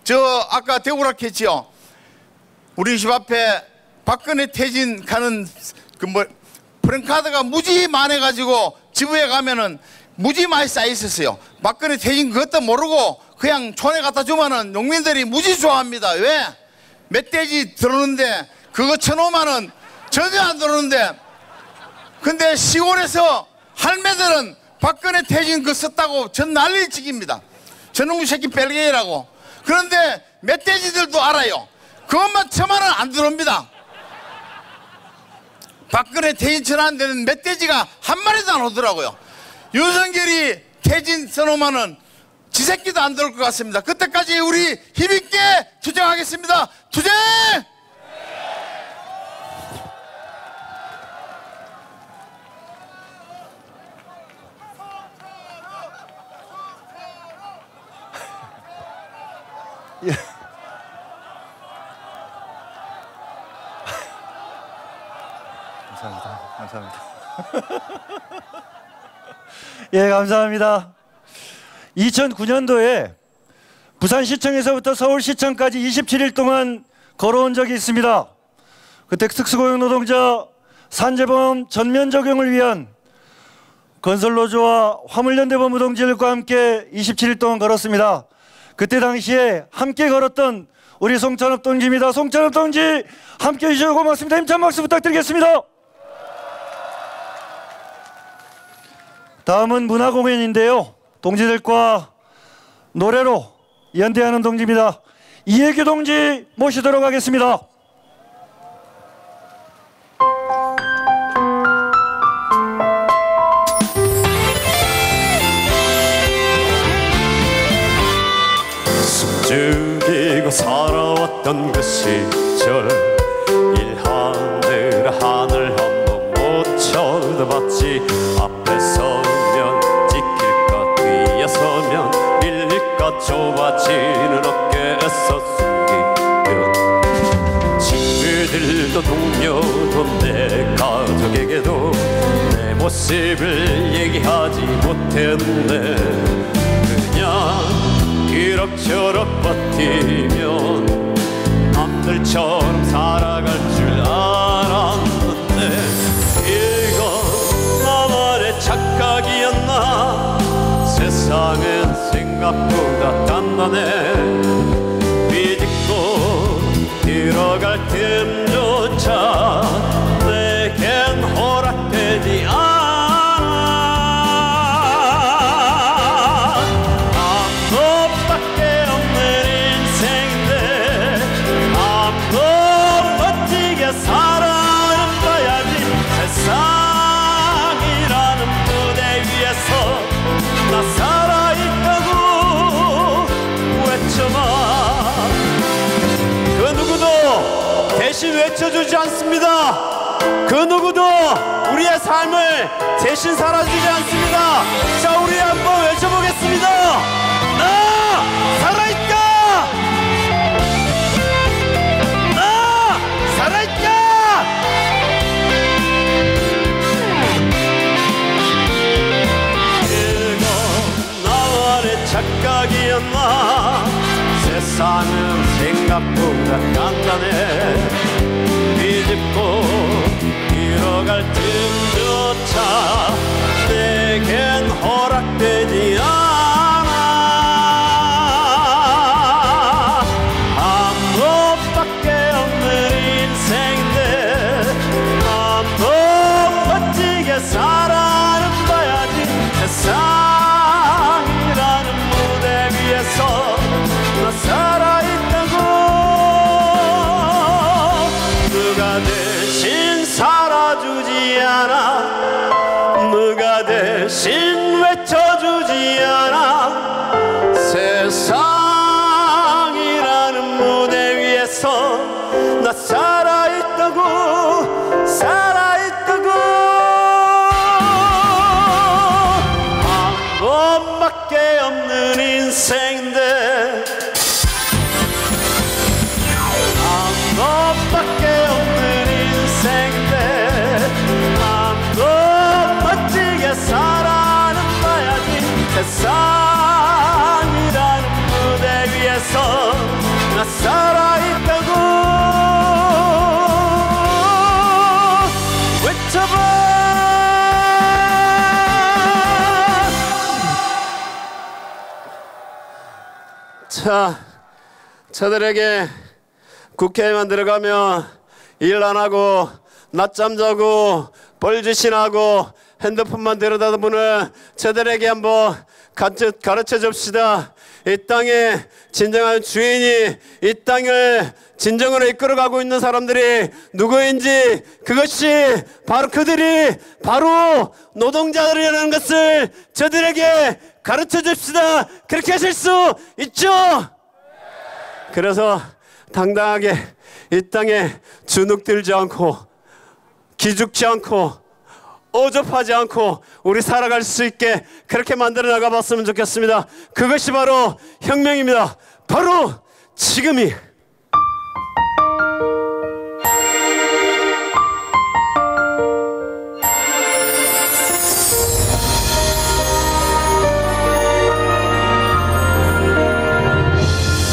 저 아까 대우락 했지요. 우리 집 앞에 박근혜 퇴진 가는 프랭카드가 무지 많아가지고 지부에 가면은 무지 많이 쌓여 있었어요. 박근혜 퇴진 그것도 모르고 그냥 촌에 갖다 주면은 농민들이 무지 좋아합니다. 왜? 멧돼지 들어오는데 그거 1,500원 전혀 안 들어오는데, 근데 시골에서 할매들은 박근혜 퇴진 그거 썼다고 전 난리를 찍입니다. 저놈의 새끼 벨게이라고. 그런데 멧돼지들도 알아요. 그것만 1,000원 안 들어옵니다. 박근혜 퇴진 전환 되는 멧돼지가 한 마리도 안 오더라고요. 윤석열이 퇴진 써놓으면은 지 새끼도 안 들어올 것 같습니다. 그때까지 우리 힘있게 투쟁하겠습니다. 투쟁! 예. 감사합니다. 감사합니다. 예, 감사합니다. 2009년도에 부산시청에서부터 서울시청까지 27일 동안 걸어온 적이 있습니다. 그때 특수고용 노동자 산재보험 전면 적용을 위한 건설노조와 화물연대본 노동자들과 함께 27일 동안 걸었습니다. 그때 당시에 함께 걸었던 우리 송찬업 동지입니다. 송찬업 동지 함께해 주셔서 고맙습니다. 힘찬 박수 부탁드리겠습니다. 다음은 문화공연인데요. 동지들과 노래로 연대하는 동지입니다. 이혜규 동지 모시도록 하겠습니다. 숨죽이고 살아왔던 그 시절 일하느라 하늘 한번 못 쳐다봤지. 앞에 서면 지킬까 뒤에 서면 밀릴까 좁아지는 어깨에서 숨기면 친구들도 동료도 내 가족에게도 내 모습을 얘기하지 못했네. 그냥 이럭저럭 버티면 남들처럼 살아갈 줄 알았는데 이건 나만의 착각이었나. 세상은 생각보다 단단해. 비집고 들어갈 틈조차 내겐 허락되지 않아. 대신 외쳐주지 않습니다. 그 누구도 우리의 삶을 대신 살아주지 않습니다. 자, 우리 한번 외쳐보겠습니다. 나 살아있다. 나 살아있다. 이건 나만의 착각이었나. 세상은 생각보다 간단해. 뒤집고 들어갈 틈조차 내겐 허락되지 않아. 한 번밖에 없는 인생인데 한 번 멋지게 살아는 봐야지. 세상이라는 무대 위에서 나 살아있다고 나 살아있다고 살아있다고 한 번밖에 없는 인생인데 한 번밖에 없는 인생인데 한 번 멋지게 살아는 봐야지 세상이라는 무대 위에서 나 살아있다고 외쳐봐. 자, 저들에게 국회에만 들어가면 일 안 하고 낮잠 자고 뻘짓이나 핸드폰만 들여다보는 저들에게 한번 가르쳐 줍시다. 이 땅의 진정한 주인이 이 땅을 진정으로 이끌어가고 있는 사람들이 누구인지, 그것이 바로 그들이 바로 노동자들이라는 것을 저들에게 가르쳐 줍시다. 그렇게 하실 수 있죠? 그래서 당당하게 이 땅에 주눅들지 않고 기죽지 않고 어접하지 않고 우리 살아갈 수 있게 그렇게 만들어 나가봤으면 좋겠습니다. 그것이 바로 혁명입니다. 바로 지금이.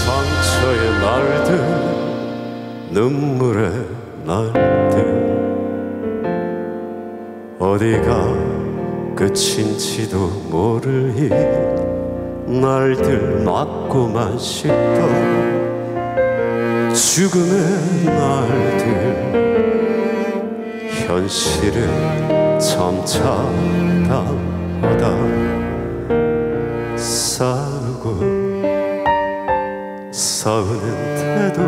상처의 날들, 눈물의 날들, 어디가 끝인지도 모를 이 날들, 맞고만 싶던 죽음의 날들, 현실은 참참하다. 싸우고 싸우는 태도,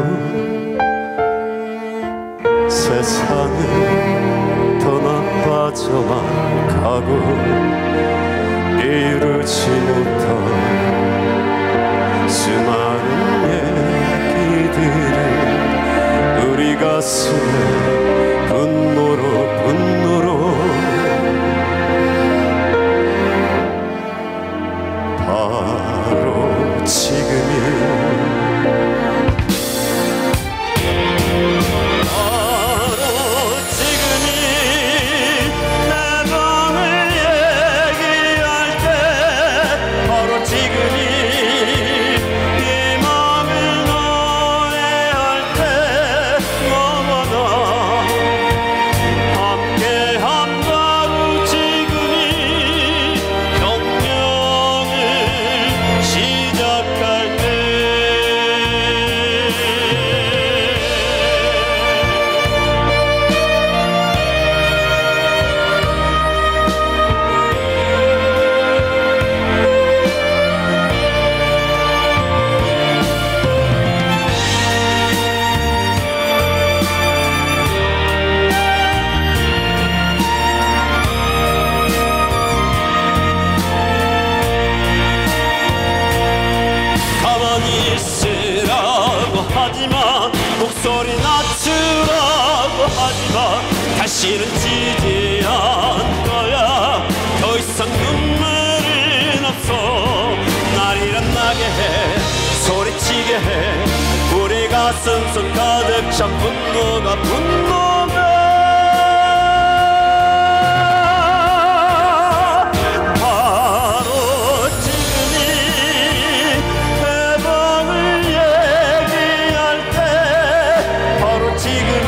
세상은 더 나빠져만 가고 이루지 못한 수많은 얘기들을 우리 가슴에 분노로 바로 지금이 다시는 지지 않을 거야. 더 이상 눈물은 없어. 날 일어나게 해, 소리치게 해. 우리 가슴 속 가득 찬 분노가 바로 지금이 해방을 얘기할 때, 바로 지금이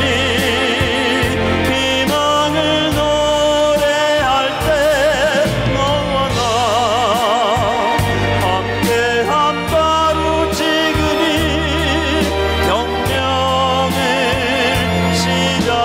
시작.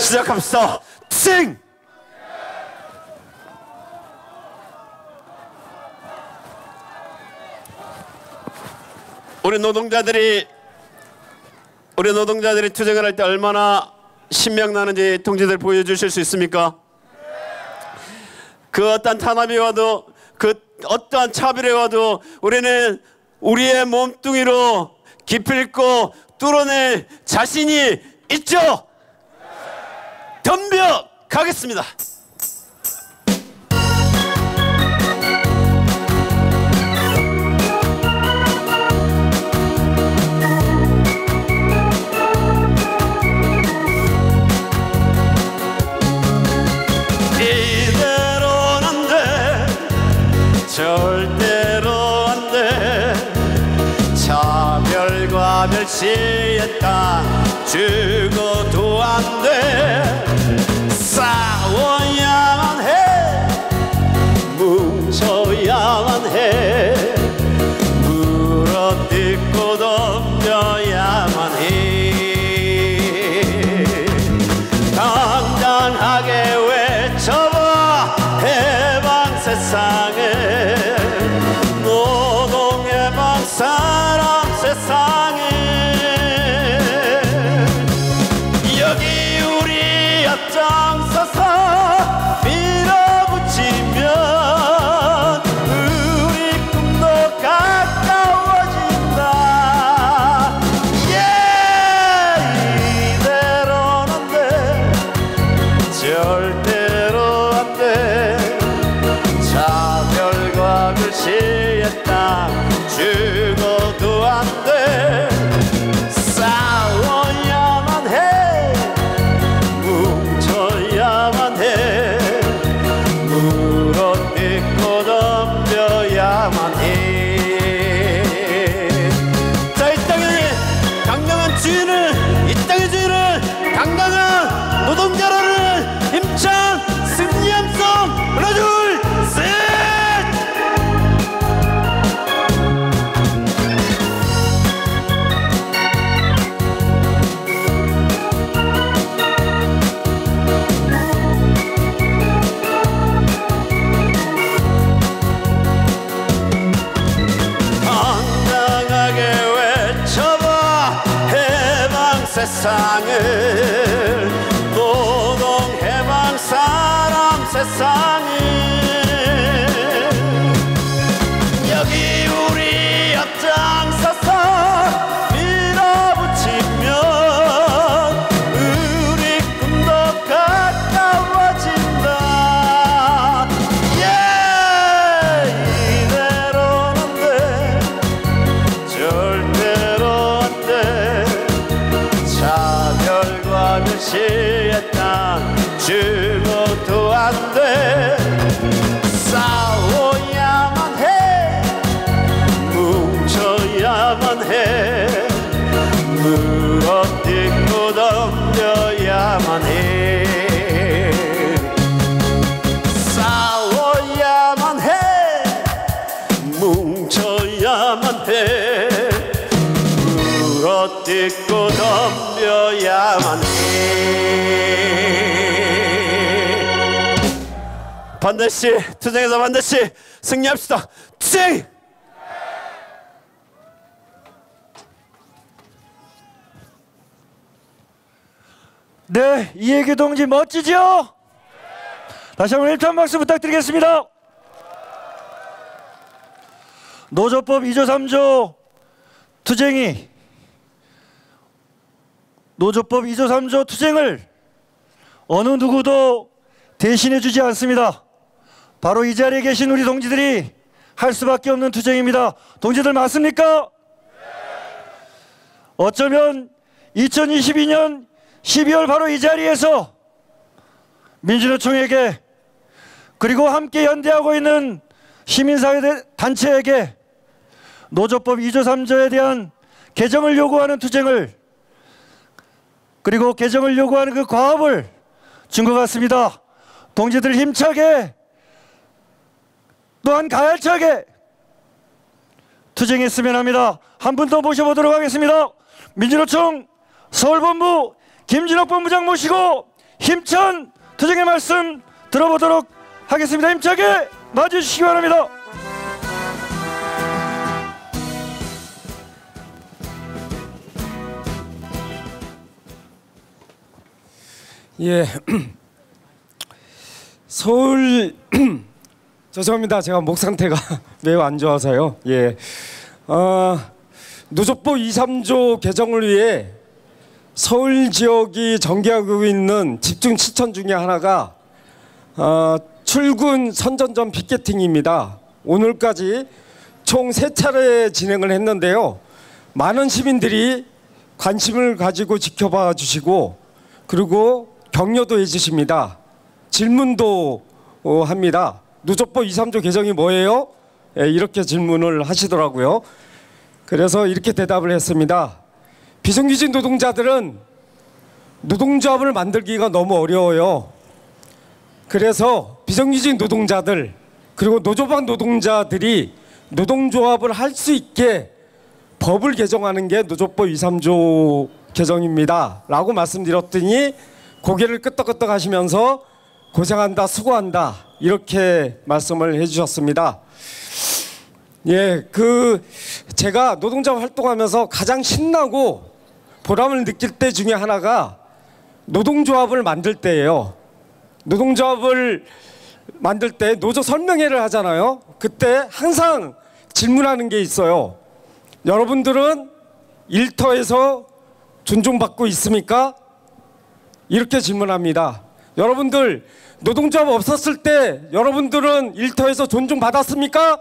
시작합시다. 투쟁! 우리 노동자들이 투쟁을 할 때 얼마나 신명나는지 동지들 보여주실 수 있습니까? 그 어떠한 탄압이 와도, 그 어떠한 차별이 와도 우리는 우리의 몸뚱이로 기필코 뚫어낼 자신이 있죠. 덤벼 가겠습니다. 절대로 안 돼. 차별과 멸시의 땅 죽어도 안 돼. 싸워야만 해. 뭉쳐야만 해. 물어뜯고 덤벼야만 해. 당당하게 외쳐봐 해방 세상에. 노동해방 사람 세상에. 여기 우리 앞장서서 밀어붙이면 우리 꿈도 가까워진다. 이대로는 안 돼. 절대로 안 돼. 차별과 멸시의 땅 죽어도 안 돼. 싸워야만 해. 뭉쳐야만 해. 물어뜯고 덤벼야만 해. 자, 이 땅의 강력한 주인을, 이 땅의 주인을, 강강한 노동자를 힘찬 승리함성 하나 둘 셋. 당당하게 외쳐봐 해방 세상을. 노동 해방 사람 세상을. 여기 우리 앞장서서 밀어붙이면 우리 꿈도 가까워진다. 이대로는 안 돼. 절대로 안 돼. 차별과 멸시의 땅 죽어도 안 돼. 싸워야만 해. 뭉쳐야만 해. 물어뜯고 덤벼야만 해. 싸워야만 해. 뭉쳐야만 해. 물어뜯고 덤벼야만 해. 반드시 투쟁에서 반드시 승리합시다. 투쟁! 네, 이혜규 동지 멋지죠? 다시 한번 일단 박수 부탁드리겠습니다. 노조법 2조 3조 투쟁이 노조법 2조 3조 투쟁을 어느 누구도 대신해 주지 않습니다. 바로 이 자리에 계신 우리 동지들이 할 수밖에 없는 투쟁입니다. 동지들 맞습니까? 어쩌면 2022년 12월 바로 이 자리에서 민주노총에게 그리고 함께 연대하고 있는 시민사회 단체에게 노조법 2조 3조에 대한 개정을 요구하는 투쟁을 그리고 개정을 요구하는 그 과업을 준 것 같습니다. 동지들 힘차게 또한 가열차게 투쟁했으면 합니다. 한 분 더 모셔보도록 하겠습니다. 민주노총 서울본부 김진옥 본부장 모시고 힘찬 투쟁의 말씀 들어보도록 하겠습니다. 힘차게 맞아주시기 바랍니다. 예, 서울 죄송합니다. 제가 목 상태가 매우 안 좋아서요. 예, 노조법 2, 3조 개정을 위해 서울 지역이 전개하고 있는 집중 실천 중에 하나가 출근 선전전 피켓팅입니다. 오늘까지 총 3차례 진행을 했는데요. 많은 시민들이 관심을 가지고 지켜봐 주시고 그리고 격려도 해주십니다. 질문도 합니다. 노조법 2, 3조 개정이 뭐예요? 예, 이렇게 질문을 하시더라고요. 그래서 이렇게 대답을 했습니다. 비정규직 노동자들은 노동조합을 만들기가 너무 어려워요. 그래서 비정규직 노동자들 그리고 노조방 노동자들이 노동조합을 할 수 있게 법을 개정하는 게 노조법 2, 3조 개정입니다 라고 말씀드렸더니 고개를 끄덕끄덕 하시면서 고생한다 수고한다 이렇게 말씀을 해주셨습니다. 예, 제가 노동자 활동하면서 가장 신나고 보람을 느낄 때 중에 하나가 노동조합을 만들 때예요. 노동조합을 만들 때 노조 설명회를 하잖아요. 그때 항상 질문하는 게 있어요. 여러분들은 일터에서 존중받고 있습니까? 이렇게 질문합니다. 여러분들 노동조합 없었을 때 여러분들은 일터에서 존중받았습니까?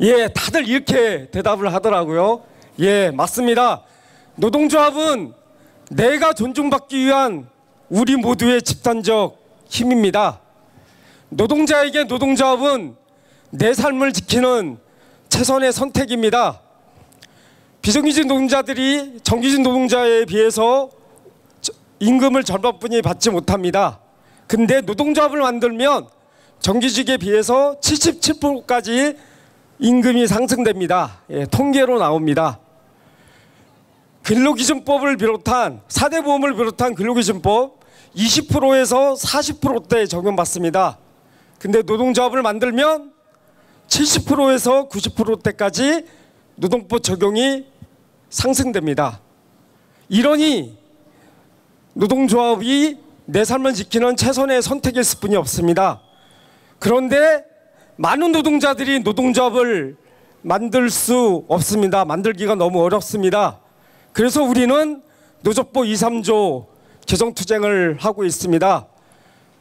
예, 다들 이렇게 대답을 하더라고요. 예, 맞습니다. 노동조합은 내가 존중받기 위한 우리 모두의 집단적 힘입니다. 노동자에게 노동조합은 내 삶을 지키는 최선의 선택입니다. 비정규직 노동자들이 정규직 노동자에 비해서 임금을 절반뿐이 받지 못합니다. 근데 노동조합을 만들면 정규직에 비해서 77%까지 임금이 상승됩니다. 예, 통계로 나옵니다. 근로기준법을 비롯한 4대 보험을 비롯한 근로기준법 20%에서 40%대 적용받습니다. 근데 노동조합을 만들면 70%에서 90%대까지 노동법 적용이 상승됩니다. 이러니 노동조합이 내 삶을 지키는 최선의 선택일 뿐이 없습니다. 그런데 많은 노동자들이 노동조합을 만들 수 없습니다. 만들기가 너무 어렵습니다. 그래서 우리는 노조법 2, 3조 개정 투쟁을 하고 있습니다.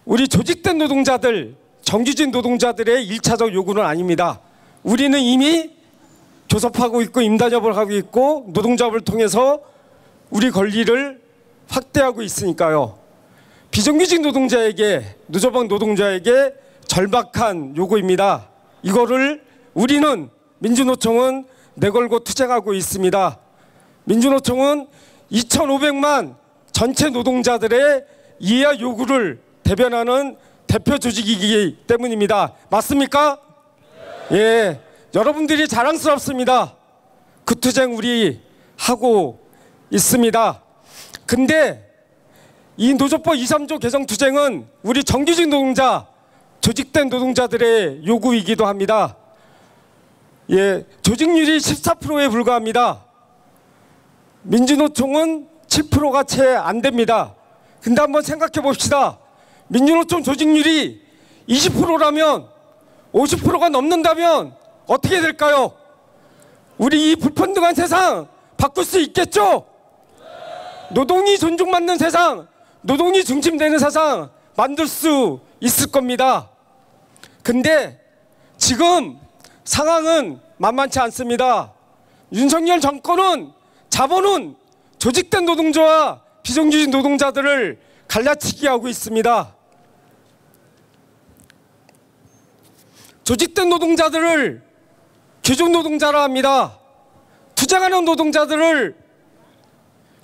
우리 조직된 노동자들, 정규직 노동자들의 1차적 요구는 아닙니다. 우리는 이미 교섭하고 있고 임단협을 하고 있고 노동조합을 통해서 우리 권리를 확대하고 있으니까요. 비정규직 노동자에게, 노조방 노동자에게 절박한 요구입니다. 이거를 우리는 민주노총은 내걸고 투쟁하고 있습니다. 민주노총은 2,500만 전체 노동자들의 이해와 요구를 대변하는 대표 조직이기 때문입니다. 맞습니까? 예, 여러분들이 자랑스럽습니다. 그 투쟁 우리 하고 있습니다. 근데 이 노조법 2, 3조 개정 투쟁은 우리 정규직 노동자, 조직된 노동자들의 요구이기도 합니다. 예, 조직률이 14%에 불과합니다. 민주노총은 7%가 채 안 됩니다. 근데 한번 생각해 봅시다. 민주노총 조직률이 20%라면 50%가 넘는다면 어떻게 될까요? 우리 이 불평등한 세상 바꿀 수 있겠죠? 노동이 존중받는 세상, 노동이 중심되는 세상 만들 수 있을 겁니다. 근데 지금 상황은 만만치 않습니다. 윤석열 정권은 자본은 조직된 노동자와 비정규직 노동자들을 갈라치기 하고 있습니다. 조직된 노동자들을 귀족 노동자라 합니다. 투쟁하는 노동자들을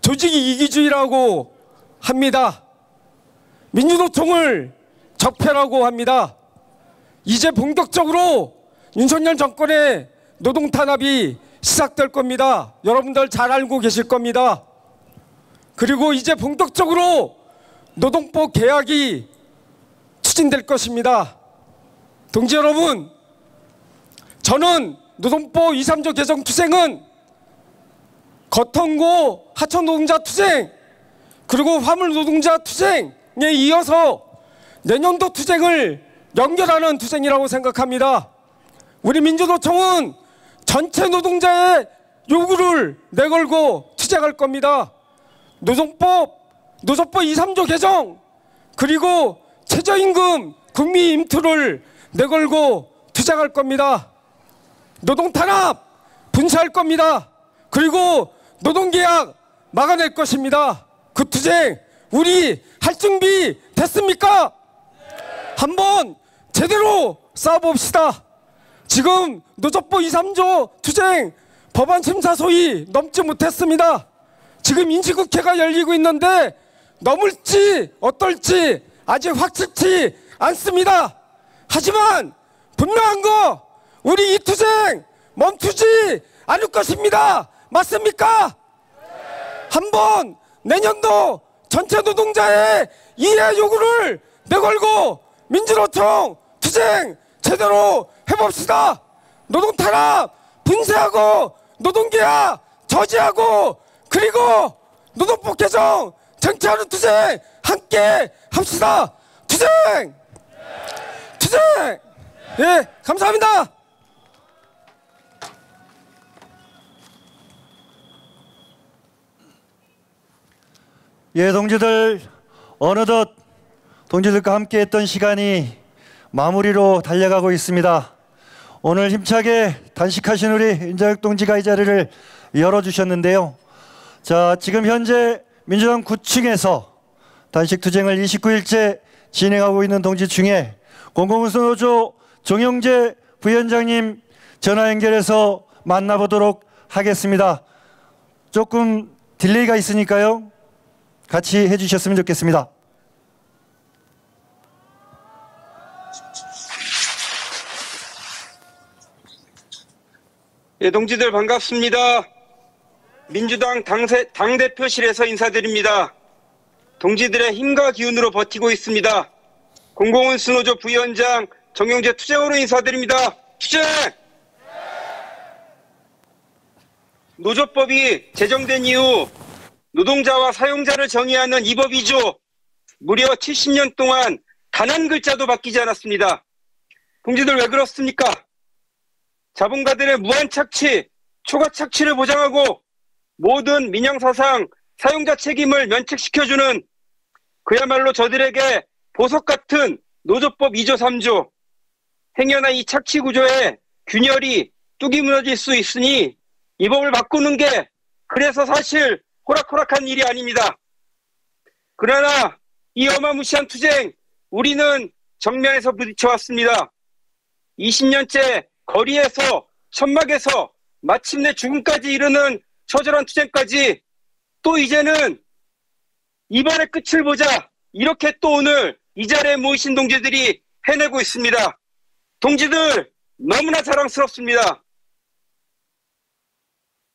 조직 이기주의라고 합니다. 민주노총을 적폐라고 합니다. 이제 본격적으로 윤석열 정권의 노동 탄압이 시작될 겁니다. 여러분들 잘 알고 계실 겁니다. 그리고 이제 본격적으로 노동법 개혁이 추진될 것입니다. 동지 여러분, 저는 노동법 2, 3조 개정 투쟁은 거통고 하청 노동자 투쟁 그리고 화물 노동자 투쟁에 이어서 내년도 투쟁을 연결하는 투쟁이라고 생각합니다. 우리 민주노총은 전체 노동자의 요구를 내걸고 투쟁할 겁니다. 노조법 2, 3조 개정 그리고 최저임금 국민 임투를 내걸고 투쟁할 겁니다. 노동 탄압 분쇄할 겁니다. 그리고 노동계약 막아낼 것입니다. 그 투쟁 우리 할 준비 됐습니까? 한번 제대로 싸워봅시다. 지금 노조법 2, 3조 투쟁 법안 심사 소위 넘지 못했습니다. 지금 임시국회가 열리고 있는데 넘을지 어떨지 아직 확실치 않습니다. 하지만 분명한 거 우리 이 투쟁 멈추지 않을 것입니다. 맞습니까? 한번 내년도 전체 노동자의 이해 요구를 내걸고 민주노총 투쟁 제대로 해봅시다. 노동 탄압 분쇄하고 노동계약 저지하고 그리고 노동법 개정 쟁취하는 투쟁 함께 합시다. 투쟁! 투쟁! 예, 감사합니다. 예, 동지들 어느덧 동지들과 함께했던 시간이 마무리로 달려가고 있습니다. 오늘 힘차게 단식하신 우리 윤자혁 동지가 이 자리를 열어주셨는데요. 자, 지금 현재 민주당 9층에서 단식 투쟁을 29일째 진행하고 있는 동지 중에 공공운수노조 정영재 부위원장님 전화 연결해서 만나보도록 하겠습니다. 조금 딜레이가 있으니까요. 같이 해주셨으면 좋겠습니다. 예, 동지들 반갑습니다. 민주당 당대표실에서 인사드립니다. 동지들의 힘과 기운으로 버티고 있습니다. 공공운수노조 부위원장 정영재 투쟁으로 인사드립니다. 투쟁! 노조법이 제정된 이후 노동자와 사용자를 정의하는 이 법 2조 무려 70년 동안 단 한 글자도 바뀌지 않았습니다. 동지들 왜 그렇습니까? 자본가들의 무한 착취, 초과 착취를 보장하고 모든 민영사상 사용자 책임을 면책시켜주는 그야말로 저들에게 보석 같은 노조법 2조 3조 행여나 이 착취 구조에 균열이 뚝이 무너질 수 있으니 이 법을 바꾸는 게 그래서 사실 호락호락한 일이 아닙니다. 그러나 이 어마무시한 투쟁 우리는 정면에서 부딪혀왔습니다. 20년째 거리에서 천막에서 마침내 죽음까지 이르는 처절한 투쟁까지 또 이제는 이번에 끝을 보자 이렇게 또 오늘 이 자리에 모이신 동지들이 해내고 있습니다. 동지들 너무나 자랑스럽습니다.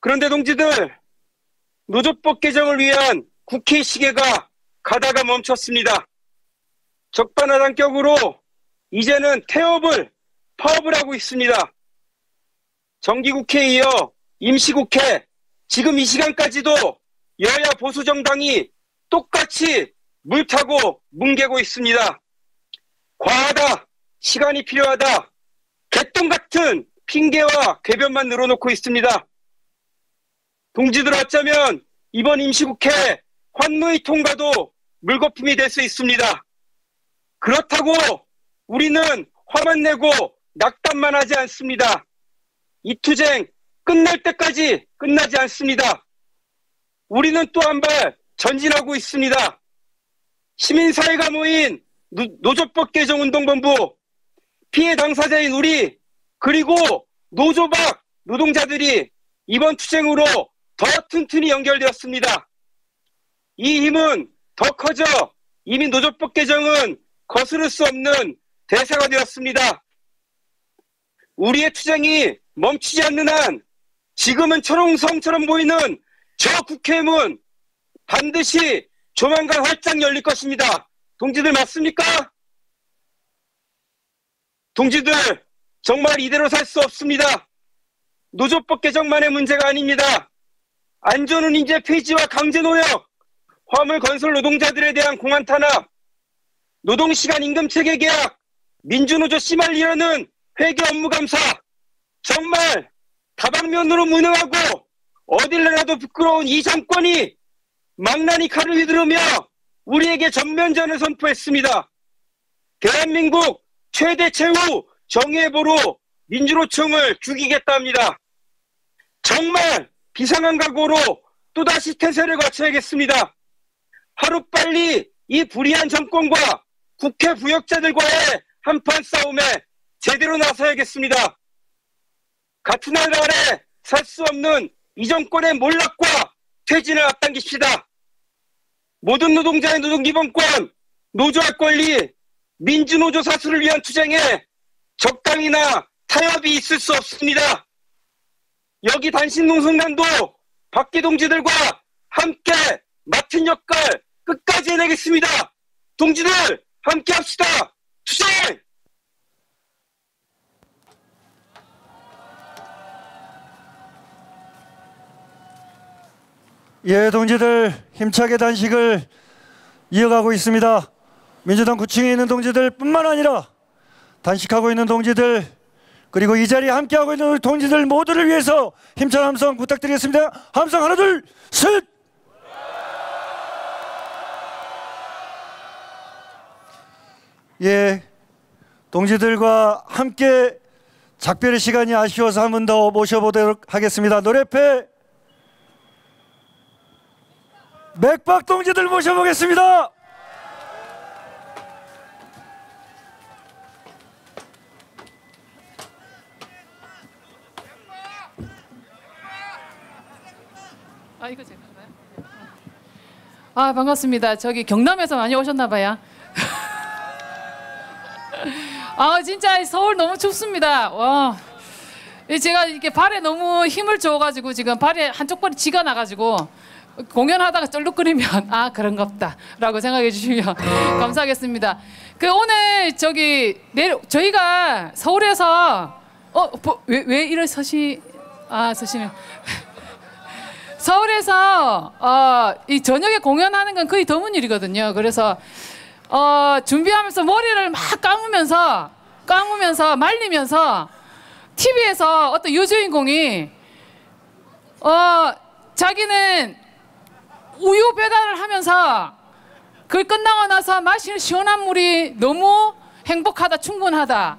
그런데 동지들 노조법 개정을 위한 국회의 시계가 가다가 멈췄습니다. 적반하장격으로 이제는 태업을 파업을 하고 있습니다. 정기국회에 이어 임시국회 지금 이 시간까지도 여야 보수정당이 똑같이 물타고 뭉개고 있습니다. 과하다, 시간이 필요하다, 개똥 같은 핑계와 궤변만 늘어놓고 있습니다. 동지들 어쩌면 이번 임시국회 환노위 통과도 물거품이 될 수 있습니다. 그렇다고 우리는 화만 내고 낙담만 하지 않습니다. 이 투쟁 끝날 때까지 끝나지 않습니다. 우리는 또 한 발 전진하고 있습니다. 시민사회가 모인 노조법 개정운동본부, 피해 당사자인 우리, 그리고 노조 밖 노동자들이 이번 투쟁으로 더 튼튼히 연결되었습니다. 이 힘은 더 커져 이미 노조법 개정은 거스를 수 없는 대세가 되었습니다. 우리의 투쟁이 멈추지 않는 한 지금은 철옹성처럼 보이는 저 국회문 반드시 조만간 활짝 열릴 것입니다. 동지들 맞습니까? 동지들 정말 이대로 살 수 없습니다. 노조법 개정만의 문제가 아닙니다. 안전운 인재 폐지와 강제노역, 화물 건설 노동자들에 대한 공안 탄압, 노동시간 임금체계 계약, 민주노조 씨말리려는 회계 업무 감사, 정말 다방면으로 무능하고 어딜 내놔도 부끄러운 이 정권이 망나니 칼을 휘두르며 우리에게 전면전을 선포했습니다. 대한민국 최대 최후 정의의 보루 민주노총을 죽이겠다 합니다. 정말 비상한 각오로 또다시 태세를 거쳐야겠습니다. 하루빨리 이 불의한 정권과 국회 부역자들과의 한판 싸움에 제대로 나서야겠습니다. 같은 하늘 아래 살 수 없는 이 정권의 몰락과 퇴진을 앞당깁시다. 모든 노동자의 노동기본권, 노조할 권리, 민주노조 사수를 위한 투쟁에 적당히나 타협이 있을 수 없습니다. 여기 단신농성단도 박기 동지들과 함께 맡은 역할 끝까지 해내겠습니다. 동지들 함께 합시다. 투쟁! 예, 동지들 힘차게 단식을 이어가고 있습니다. 민주당 구층에 있는 동지들 뿐만 아니라 단식하고 있는 동지들, 그리고 이 자리에 함께하고 있는 우리 동지들 모두를 위해서 힘찬 함성 부탁드리겠습니다. 함성 하나 둘 셋. 예, 동지들과 함께 작별의 시간이 아쉬워서 한 번 더 모셔보도록 하겠습니다. 노래패 맥박 동지들 모셔보겠습니다. 이거 제가 반갑습니다. 저기 경남에서 많이 오셨나 봐요. 진짜 서울 너무 춥습니다. 와, 제가 이렇게 발에 너무 힘을 줘가지고 지금 발에 한쪽 발이 쥐가 나가지고 공연하다가 쩔룩거리면 그런갑다 라고 생각해 주시면 감사하겠습니다. 오늘 저희가 서울에서 왜 이래 서시는 서울에서 이 저녁에 공연하는 건 거의 드문 일이거든요. 그래서 준비하면서 머리를 막 감으면서 말리면서 TV에서 어떤 여주인공이 자기는 우유 배달을 하면서 그걸 끝나고 나서 마시는 시원한 물이 너무 행복하다, 충분하다.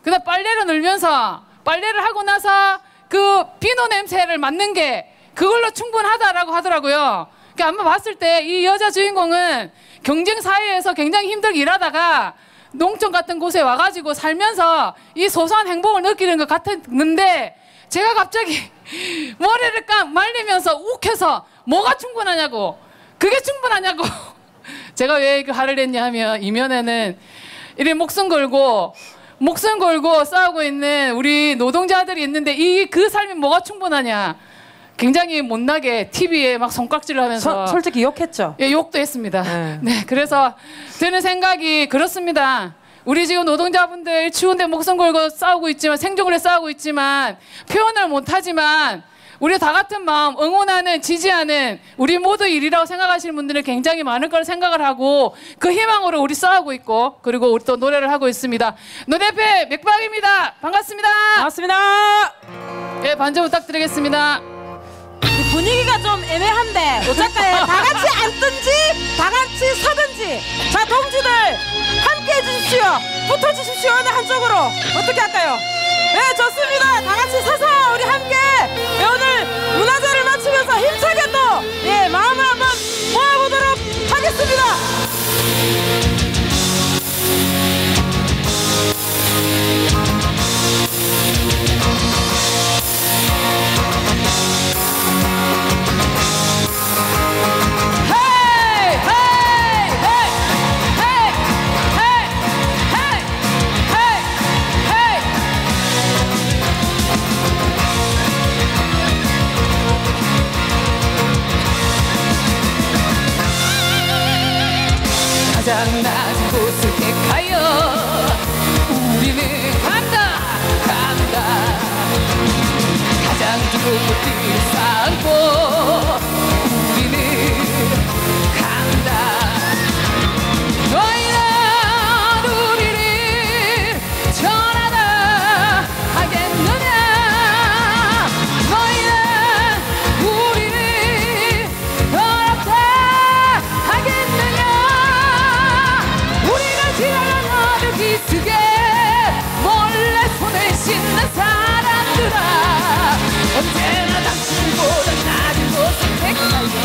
그다음 빨래를 널면서 빨래를 하고 나서 그 비누 냄새를 맡는 게 그걸로 충분하다라고 하더라고요. 그러니까 아마 봤을 때 이 여자 주인공은 경쟁 사회에서 굉장히 힘들게 일하다가 농촌 같은 곳에 와가지고 살면서 이 소소한 행복을 느끼는 것 같았는데, 제가 갑자기 머리를 말리면서 욱해서 뭐가 충분하냐고, 그게 충분하냐고 제가 왜 그 화를 냈냐 하면, 이면에는 이렇게 목숨 걸고 싸우고 있는 우리 노동자들이 있는데 그 삶이 뭐가 충분하냐, 굉장히 못나게 TV에 막 손깍지를 하면서 솔직히 욕했죠? 예, 욕도 했습니다. 네, 그래서 드는 생각이 그렇습니다. 우리 지금 노동자분들 추운데 목숨 걸고 싸우고 있지만, 생존을 싸우고 있지만 표현을 못하지만 우리 다 같은 마음, 응원하는, 지지하는 우리 모두 일이라고 생각하시는 분들은 굉장히 많을 거라 생각을 하고, 그 희망으로 우리 싸우고 있고, 그리고 우리 또 노래를 하고 있습니다. 노래패 맥박입니다. 반갑습니다. 반갑습니다. 예, 반주 부탁드리겠습니다. 분위기가 좀 애매한데 어쩔까요? 다 같이 앉든지 다 같이 서든지. 자, 동지들 함께 해주십시오. 붙어주십시오. 어느 한쪽으로. 어떻게 할까요? 네, 좋습니다. 다 같이 서서 우리 함께 오늘 문화제를 마치면서 힘차게 또 마음을 한번 모아보도록 하겠습니다. 꽃들을 쌓고 우리는 간다. 너희는 우리를 전하다 하겠느냐. 너희는 우리를 더럽다 하겠느냐. 우리가 지나간 어느 기슭에 몰래 손을 씻는 사람들아, 언제나 당신보다 낮은 곳을 택하여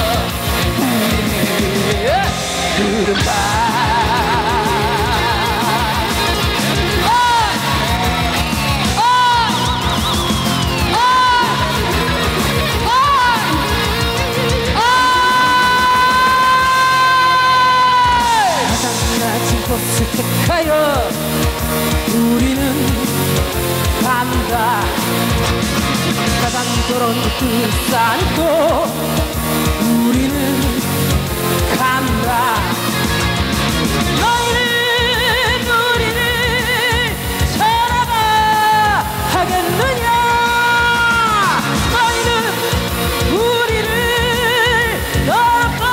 우리는 흐른다. 가장 낮은 곳을 택하여 우리는 간다. 가장 더러운 곳을 쌓고 우리는 간다. 너희는 우리를 전하다 하겠느냐. 너희는 우리를 더럽다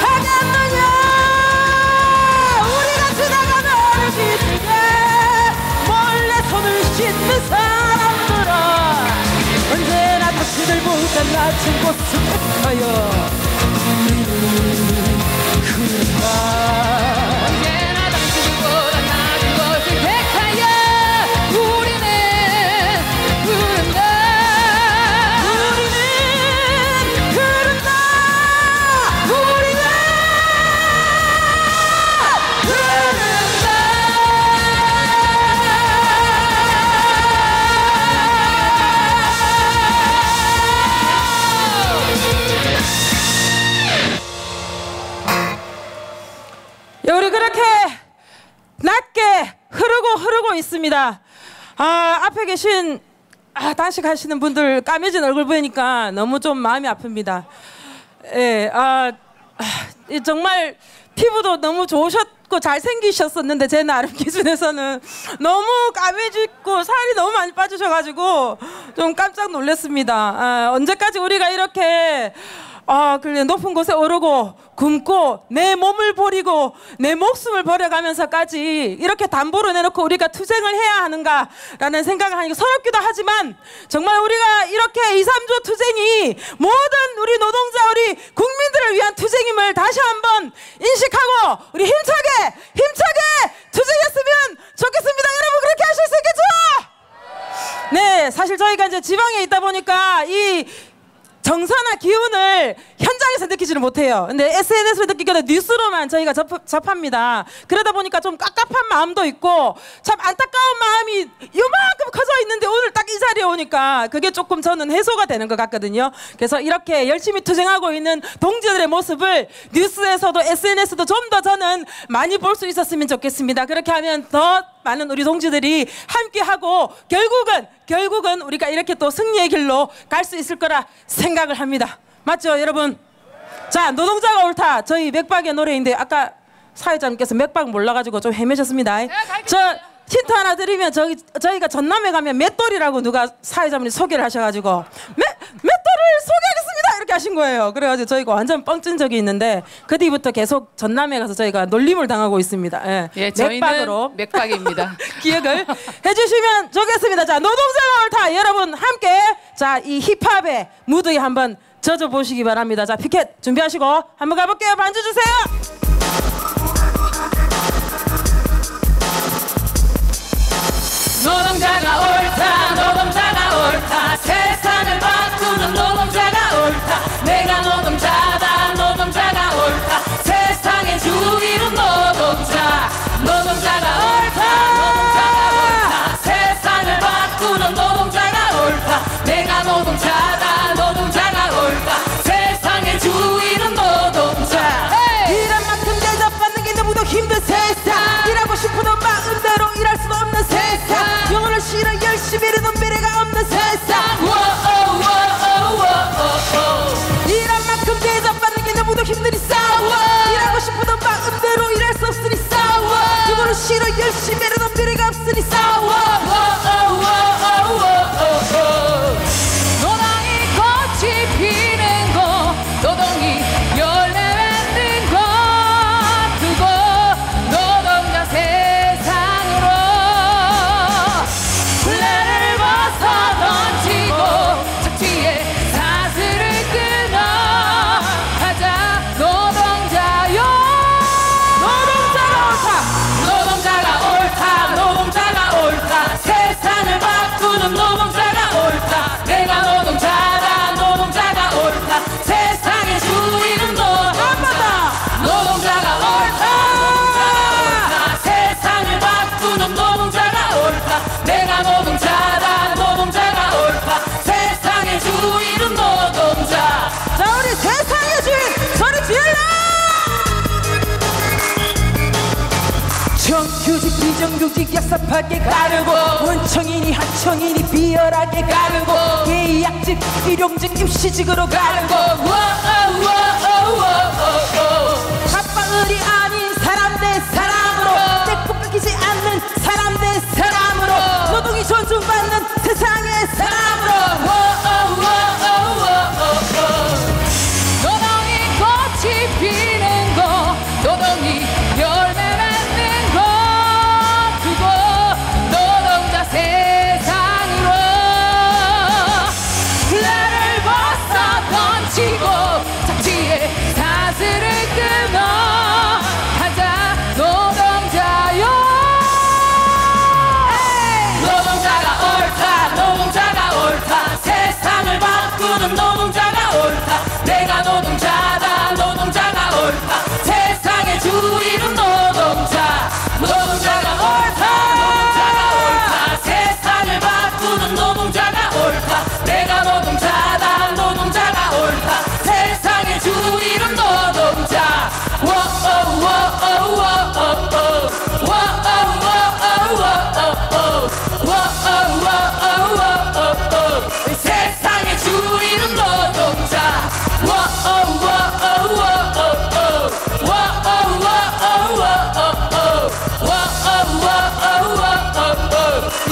하겠느냐. 우리가 지나가는 어느 기슭에 몰래 손을 씻는 사람들아, 언제나 당신들보다 낮은 곳을 택하여 우리는 흐른다. 언제나 당신들보다 낮은 곳을 택하여 우리는 흐른다. 우리는 흐른다. 우리는 흐른다. 우리 그렇게 낮게 흐르고 있습니다. 앞에 계신 단식하시는 분들 까매진 얼굴 보니까 너무 좀 마음이 아픕니다. 예, 정말 피부도 너무 좋으셨고 잘생기셨었는데 제 나름 기준에서는 너무 까매지고 살이 너무 많이 빠지셔가지고 좀 깜짝 놀랐습니다. 언제까지 우리가 이렇게 그래 높은 곳에 오르고 굶고 내 몸을 버리고 내 목숨을 버려가면서까지 이렇게 담보로 내놓고 우리가 투쟁을 해야 하는가라는 생각을 하니까 서럽기도 하지만, 정말 우리가 이렇게 2, 3조 투쟁이 모든 우리 노동자, 우리 국민들을 위한 투쟁임을 다시 한번 인식하고 우리 힘차게 투쟁했으면 좋겠습니다. 여러분, 그렇게 하실 수 있겠죠? 네, 사실 저희가 이제 지방에 있다 보니까 이 정서나 기운을 현장에서 느끼지를 못해요. 근데 SNS로 느끼거나 뉴스로만 저희가 접합니다. 그러다 보니까 좀 깝깝한 마음도 있고 참 안타까운 마음이 요만큼 커져 있는데 오늘 딱 이 자리에 오니까 그게 조금 저는 해소가 되는 것 같거든요. 그래서 이렇게 열심히 투쟁하고 있는 동지들의 모습을 뉴스에서도 SNS도 좀 더 저는 많이 볼 수 있었으면 좋겠습니다. 그렇게 하면 더 많은 우리 동지들이 함께하고 결국은 우리가 이렇게 또 승리의 길로 갈 수 있을 거라 생각을 합니다. 맞죠, 여러분? 자, 노동자가 옳다. 저희 맥박의 노래인데 아까 사회자님께서 맥박 몰라가지고 좀 헤매셨습니다. 저 힌트 하나 드리면 저희가 전남에 가면 맷돌이라고 누가 사회자분이 소개를 하셔가지고 맷돌을 소개하겠습니다 이렇게 하신 거예요. 그래가지고 저희가 완전 뻥찐 적이 있는데 그 뒤부터 계속 전남에 가서 저희가 놀림을 당하고 있습니다. 예, 저희는 맥박으로 맥박입니다. 기억을 해주시면 좋겠습니다. 자, 노동자가 옳다. 여러분 함께 자, 이 힙합의 무드에 한번 젖어 보시기 바랍니다. 자, 피켓 준비하시고 한번 가볼게요. 반주 주세요. 노동자가 옳다. 세상을 바꾸는 노동자가 옳다. 내가 노동자다. 노동자가 옳다. 세상의 주인은 노동자가 옳다. 세상을 바꾸는 노동자가 옳다. 내가 노동자다. 노동자가 옳다. 세상의 주인은 노동자. 일한 만큼 대접받는 게 너무도 힘든 세상. 일하고 싶어도 마음대로 일할 수 없는 세상. 영혼을 실어 열심히 일하는 비정규직 얍삽하게 가르고 원청이니 하청이니 비열하게 가르고 계약직 일용직 입시직으로 가르고 갑방을이 아닌 사람 대 사람으로 떼고 뺏기지 않는 사람 대 사람으로 노동이 존중받는 세상의 사람으로 노동이 꽃이 피는 거 노동이 열매 맺는 거 두고 노동자 세상으로 나를 벗어 던지고 착지에 사슬을 끊어 가자 노동자요. 노동자가 옳다 노동자가 옳다 세상을 바꾸는 노동자가 옳다 내가 노동자다 노동자가 옳다 세상의 주인은 노동자 노동자가 옳다 노동자가 옳다 세상을 바꾸는 노동자가 옳다 내가 노동자다 노동자가 옳다 세상의 주인은 노동자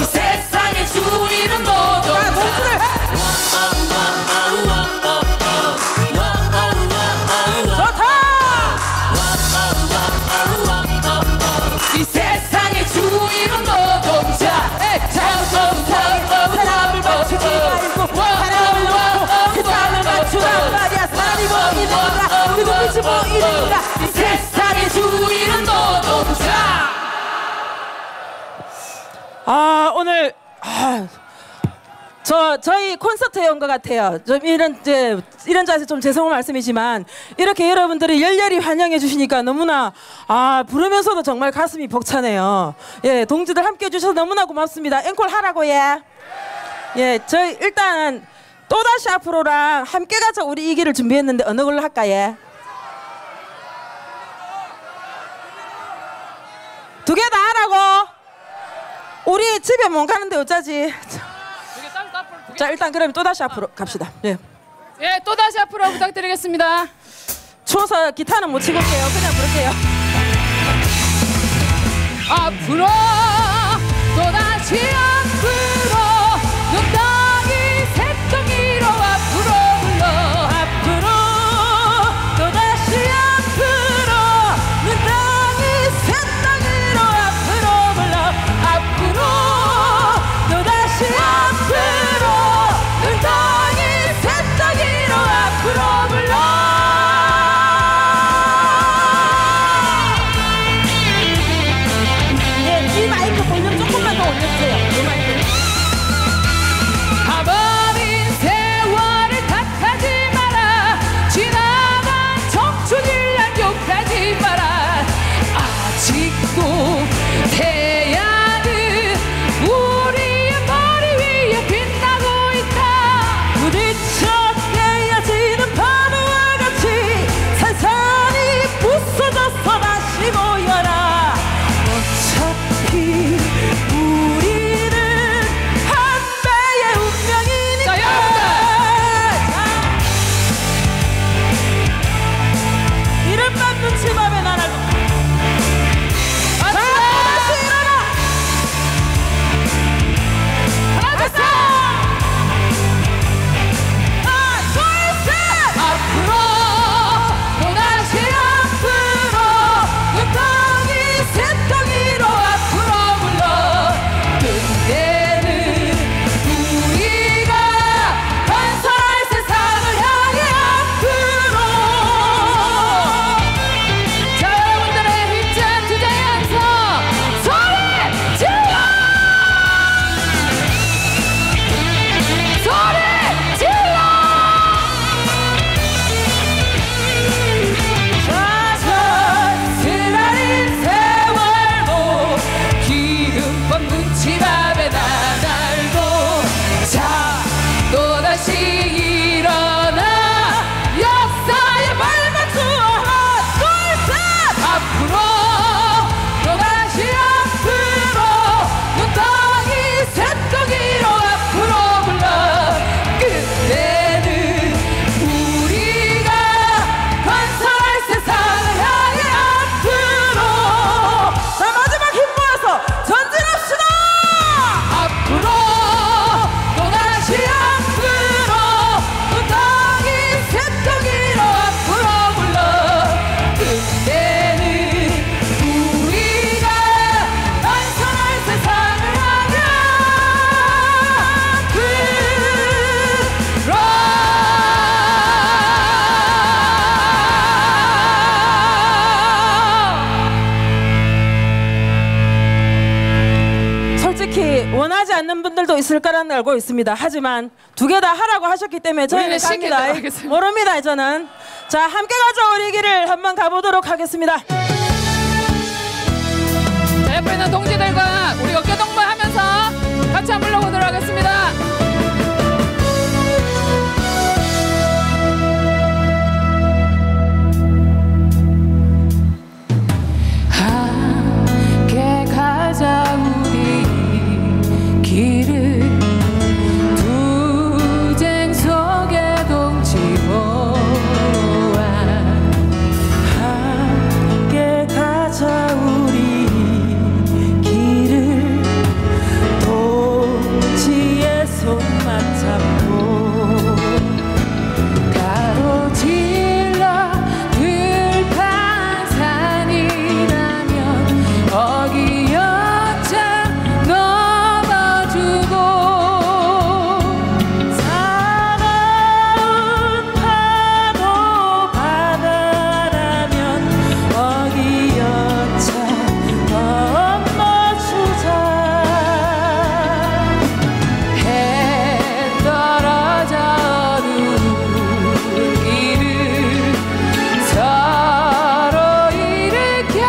세상의 주인은 노동자 이 세상의 주인은 노동자 이 세상의 주인은 노동자 사람을 맞추지 말고 사람을 놓고 세상을 맞추란 말이야 사람이 보이는가 그리고 빛이 보이는가 이 세상의 주인은 노동자. 오늘 저희 콘서트에 온 것 같아요. 좀 이런 자에서 좀 죄송한 말씀이지만 이렇게 여러분들이 열렬히 환영해 주시니까 너무나 부르면서도 정말 가슴이 벅차네요. 예, 동지들 함께 해주셔서 너무나 고맙습니다. 앵콜 하라고 예, 저희 일단 또다시 앞으로랑 함께 가자 우리 이 길을 준비했는데 어느 걸로 할까 예? 두 개 다 하라고. 우리 집에 못 가는데 어쩌지? 자 일단 그럼 또다시 앞으로 갑시다. 예, 또다시 앞으로 부탁드리겠습니다. 추워서 기타는 못 치고 올게요. 그냥 부를게요. 앞으로 또다시 앞으로 눈 따기 새덩이로 앞으로 불러 앞으로 또다시 앞으로 눈 따기 새덩이로 앞으로 불러 앞으로 또다시 앞으로 눈 따기 새덩이로 앞으로 불러 이 마이크 볼륨 조금만 더 올려주세요. 분들도 있을 거라는 알고 있습니다. 하지만 두 개 다 하라고 하셨기 때문에 저희는 우리는 쉽게 갑니다. 따라가겠습니다. 모릅니다 저는. 자 함께 가자 우리 길을 한번 가보도록 하겠습니다. 자, 옆에 있는 동지들과 우리 어깨동무하면서 같이 한번 불러보도록 하겠습니다. 함께 가자 우리 길을 투쟁 속에 동지보아 함께 가자 우리 길을 동지의 손만 잡고 가로질러 들판산이라면 어기여자 넘어주고 사나운 파도 바다라면 어기여차 건너주자. 해 떨어져 눈길을 서로 일으켜주고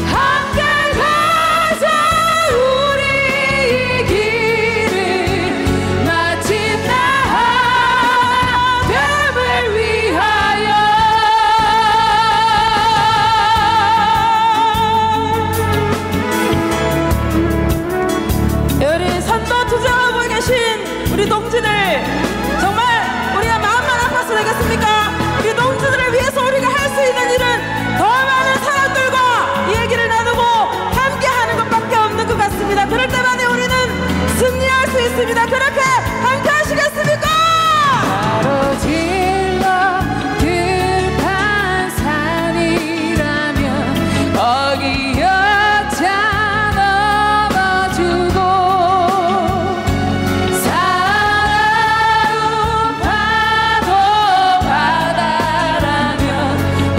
함께 가자 우리 길을 마침내 하나됨을 위하여 우리 선도 투쟁하고 계신 우리 동지들 정말 우리가 마음만 아파서 되겠습니까? 우리 동지들을 위해서 우리가 할 수 있는 일은 더 많은 사람들과 얘기를 나누고 함께하는 것밖에 없는 것 같습니다. 그럴 때만에 우리는 승리할 수 있습니다. 그렇게 함께 하시겠습니까? 가로질러 들판산이라면 어기여자 넘어주고 사나운 파도 바다라면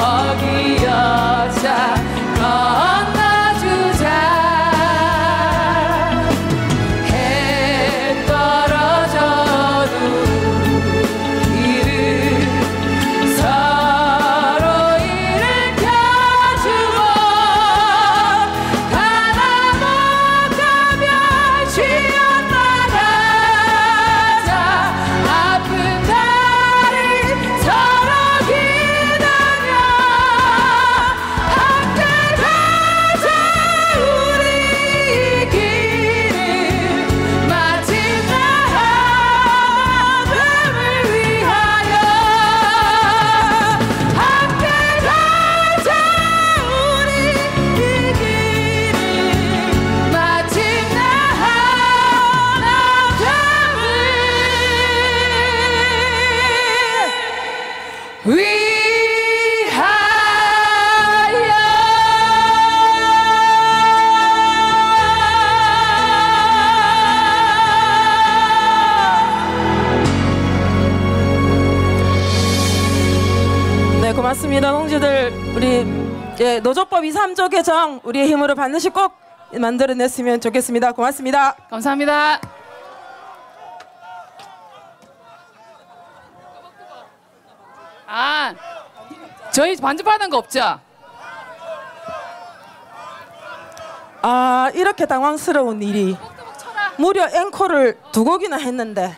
어기여자 건너주자. 해 떨어져 눈길을 서로 일으켜주고 가다 못 가면 쉬었다 가자. 아픈 다리 서로 기다려 함께 가자 우리 길을 마침내 하나됨을 위하여 함께 가자 우리 길을 마침내 하나됨을 네 고맙습니다 동지들. 우리 노조법 2, 3조 개정 우리의 힘으로 반드시 꼭 만들어냈으면 좋겠습니다. 고맙습니다. 감사합니다. 아, 저희 반주받은 거 없죠? 아 이렇게 당황스러운 일이 무려 앵콜을 2곡이나 했는데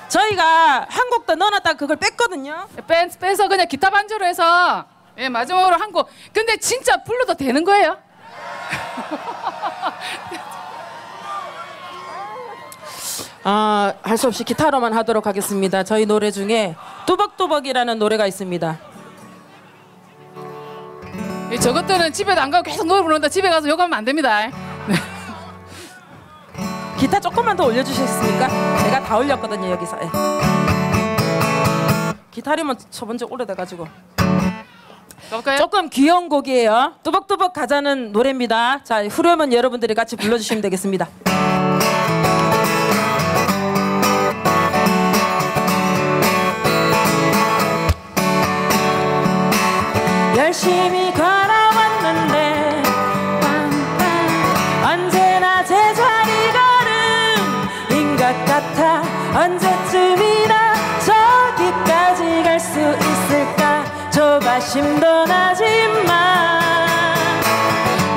저희가 한 곡 더 넣어놨다가 그걸 뺐거든요. 빼서 그냥 기타 반주로 해서 마지막으로 한 곡. 근데 진짜 불러도 되는 거예요? 할 수 없이 기타로만 하도록 하겠습니다. 저희 노래 중에 뚜벅뚜벅이라는 노래가 있습니다. 저것들은 집에도 안 가고 계속 노래 부른다. 집에 가서 욕하면 안 됩니다. 기타 조금만 더 올려주시겠습니까? 제가 다 올렸거든요 여기서. 기타리면 저번 주 오래돼가지고. 가볼까요? 조금 귀여운 곡이에요. 뚜벅뚜벅 가자는 노래입니다. 자 후렴은 여러분들이 같이 불러주시면 되겠습니다. 열심히 걸어왔는데 언제나 제자리 걸음인 것 같아. 언제쯤이나 저기까지 갈 수 있을까. 조바심도 나지만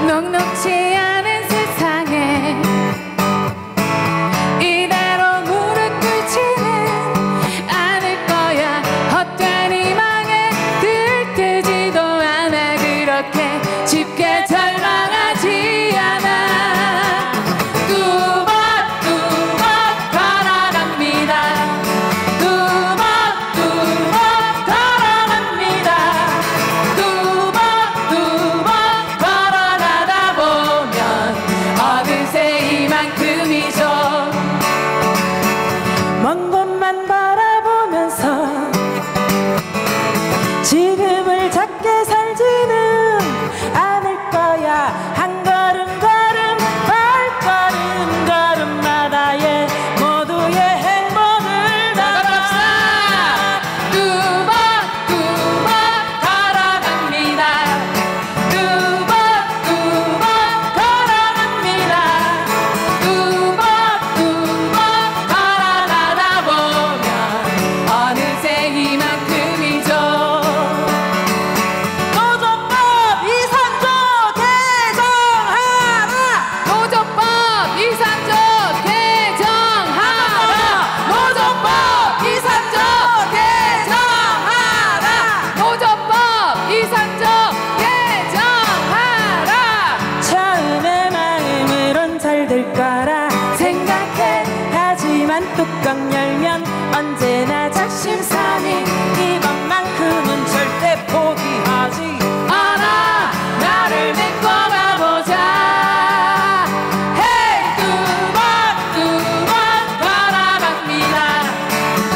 녹록지 않은 세상에 이대로 무릎 꿇지는 않을 거야. 헛된 희망에 들뜨지도 않아. 그렇게 쉽게 절망하지 않아. 뚜벅뚜벅 걸어갑니다. 뚜벅뚜벅 걸어갑니다. 뚜벅뚜벅 걸어가다 보면 어느새 이만큼이죠. 먼 곳만 바라보면서 지금을 작게 살지는 않을 거야. 한 걸음 걸음 발걸음 걸음마다의 모두의 행복을 걸어갑시다. 뚜벅뚜벅 걸어갑니다. 뚜벅뚜벅 걸어갑니다. 뚜벅뚜벅 걸어가다 보면 어느새 이만큼이죠. 노조법 이산조 개정하라. 노조법 이산조 개정하라. 노조법 이산조 개정하라. 노조법 이산조 개정하라. 처음에 마음으론 잘 될 거라 생각해. 하지만 뚜껑 열면 언제나 작심삼일. 이번만큼은 절대 포기하지 않아. 나를 믿고 가보자. 헤이 뚜벅뚜벅 걸어갑니다.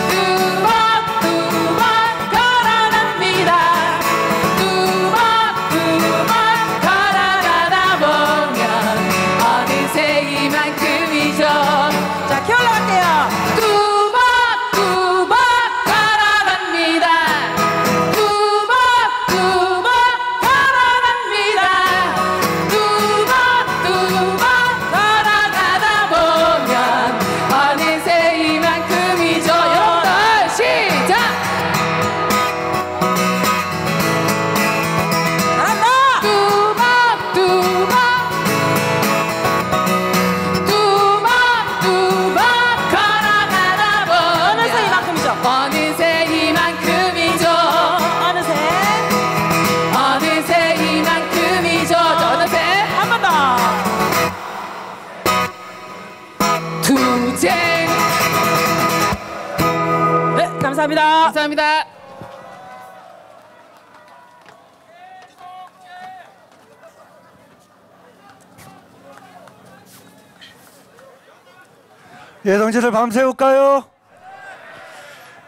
뚜벅뚜벅 걸어갑니다. 뚜벅뚜벅 걸어가다 보면 어느새 이만큼이죠. 자, 키 올라갈게요. 뚜벅뚜벅 걸어갑니다. 뚜벅뚜벅 걸어갑니다. 뚜벅뚜벅 걸어가다 보면 어느새 이만큼이죠. 여러분들 시작! 잘한다. 뚜벅뚜벅 뚜벅뚜벅 걸어가다 보면 어느새 이만큼이죠. 어느새 이만큼이죠. 어느새 어느새 이만큼이죠. 어느새 한 번 더. 투쟁. 네, 감사합니다. 감사합니다. 예, 동지들 밤새울까요?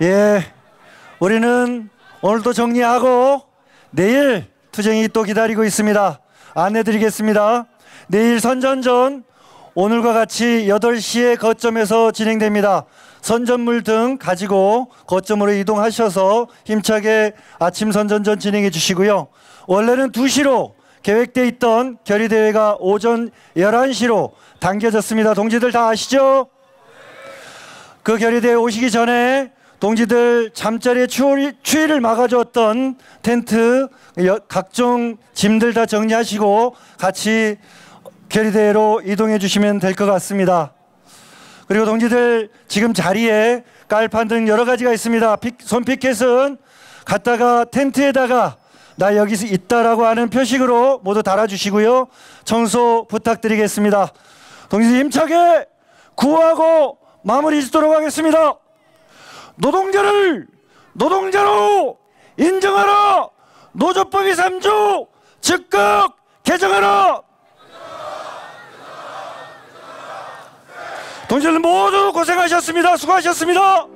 예, 우리는 오늘도 정리하고 내일 투쟁이 또 기다리고 있습니다. 안내드리겠습니다. 내일 선전전 오늘과 같이 8시에 거점에서 진행됩니다. 선전물 등 가지고 거점으로 이동하셔서 힘차게 아침 선전전 진행해 주시고요. 원래는 2시로 계획돼 있던 결의대회가 오전 11시로 당겨졌습니다. 동지들 다 아시죠? 그 결의대회 오시기 전에 동지들 잠자리에 추위를 막아줬던 텐트, 각종 짐들 다 정리하시고 같이 결의대회로 이동해 주시면 될 것 같습니다. 그리고 동지들 지금 자리에 깔판 등 여러 가지가 있습니다. 손피켓은 갖다가 텐트에다가 나 여기 있다라고 하는 표식으로 모두 달아주시고요. 청소 부탁드리겠습니다. 동지들 힘차게 구호하고 마무리 짓도록 하겠습니다. 노동자를 노동자로 인정하라. 노조법이 3조 즉각 개정하라. 동지들 모두 고생하셨습니다. 수고하셨습니다.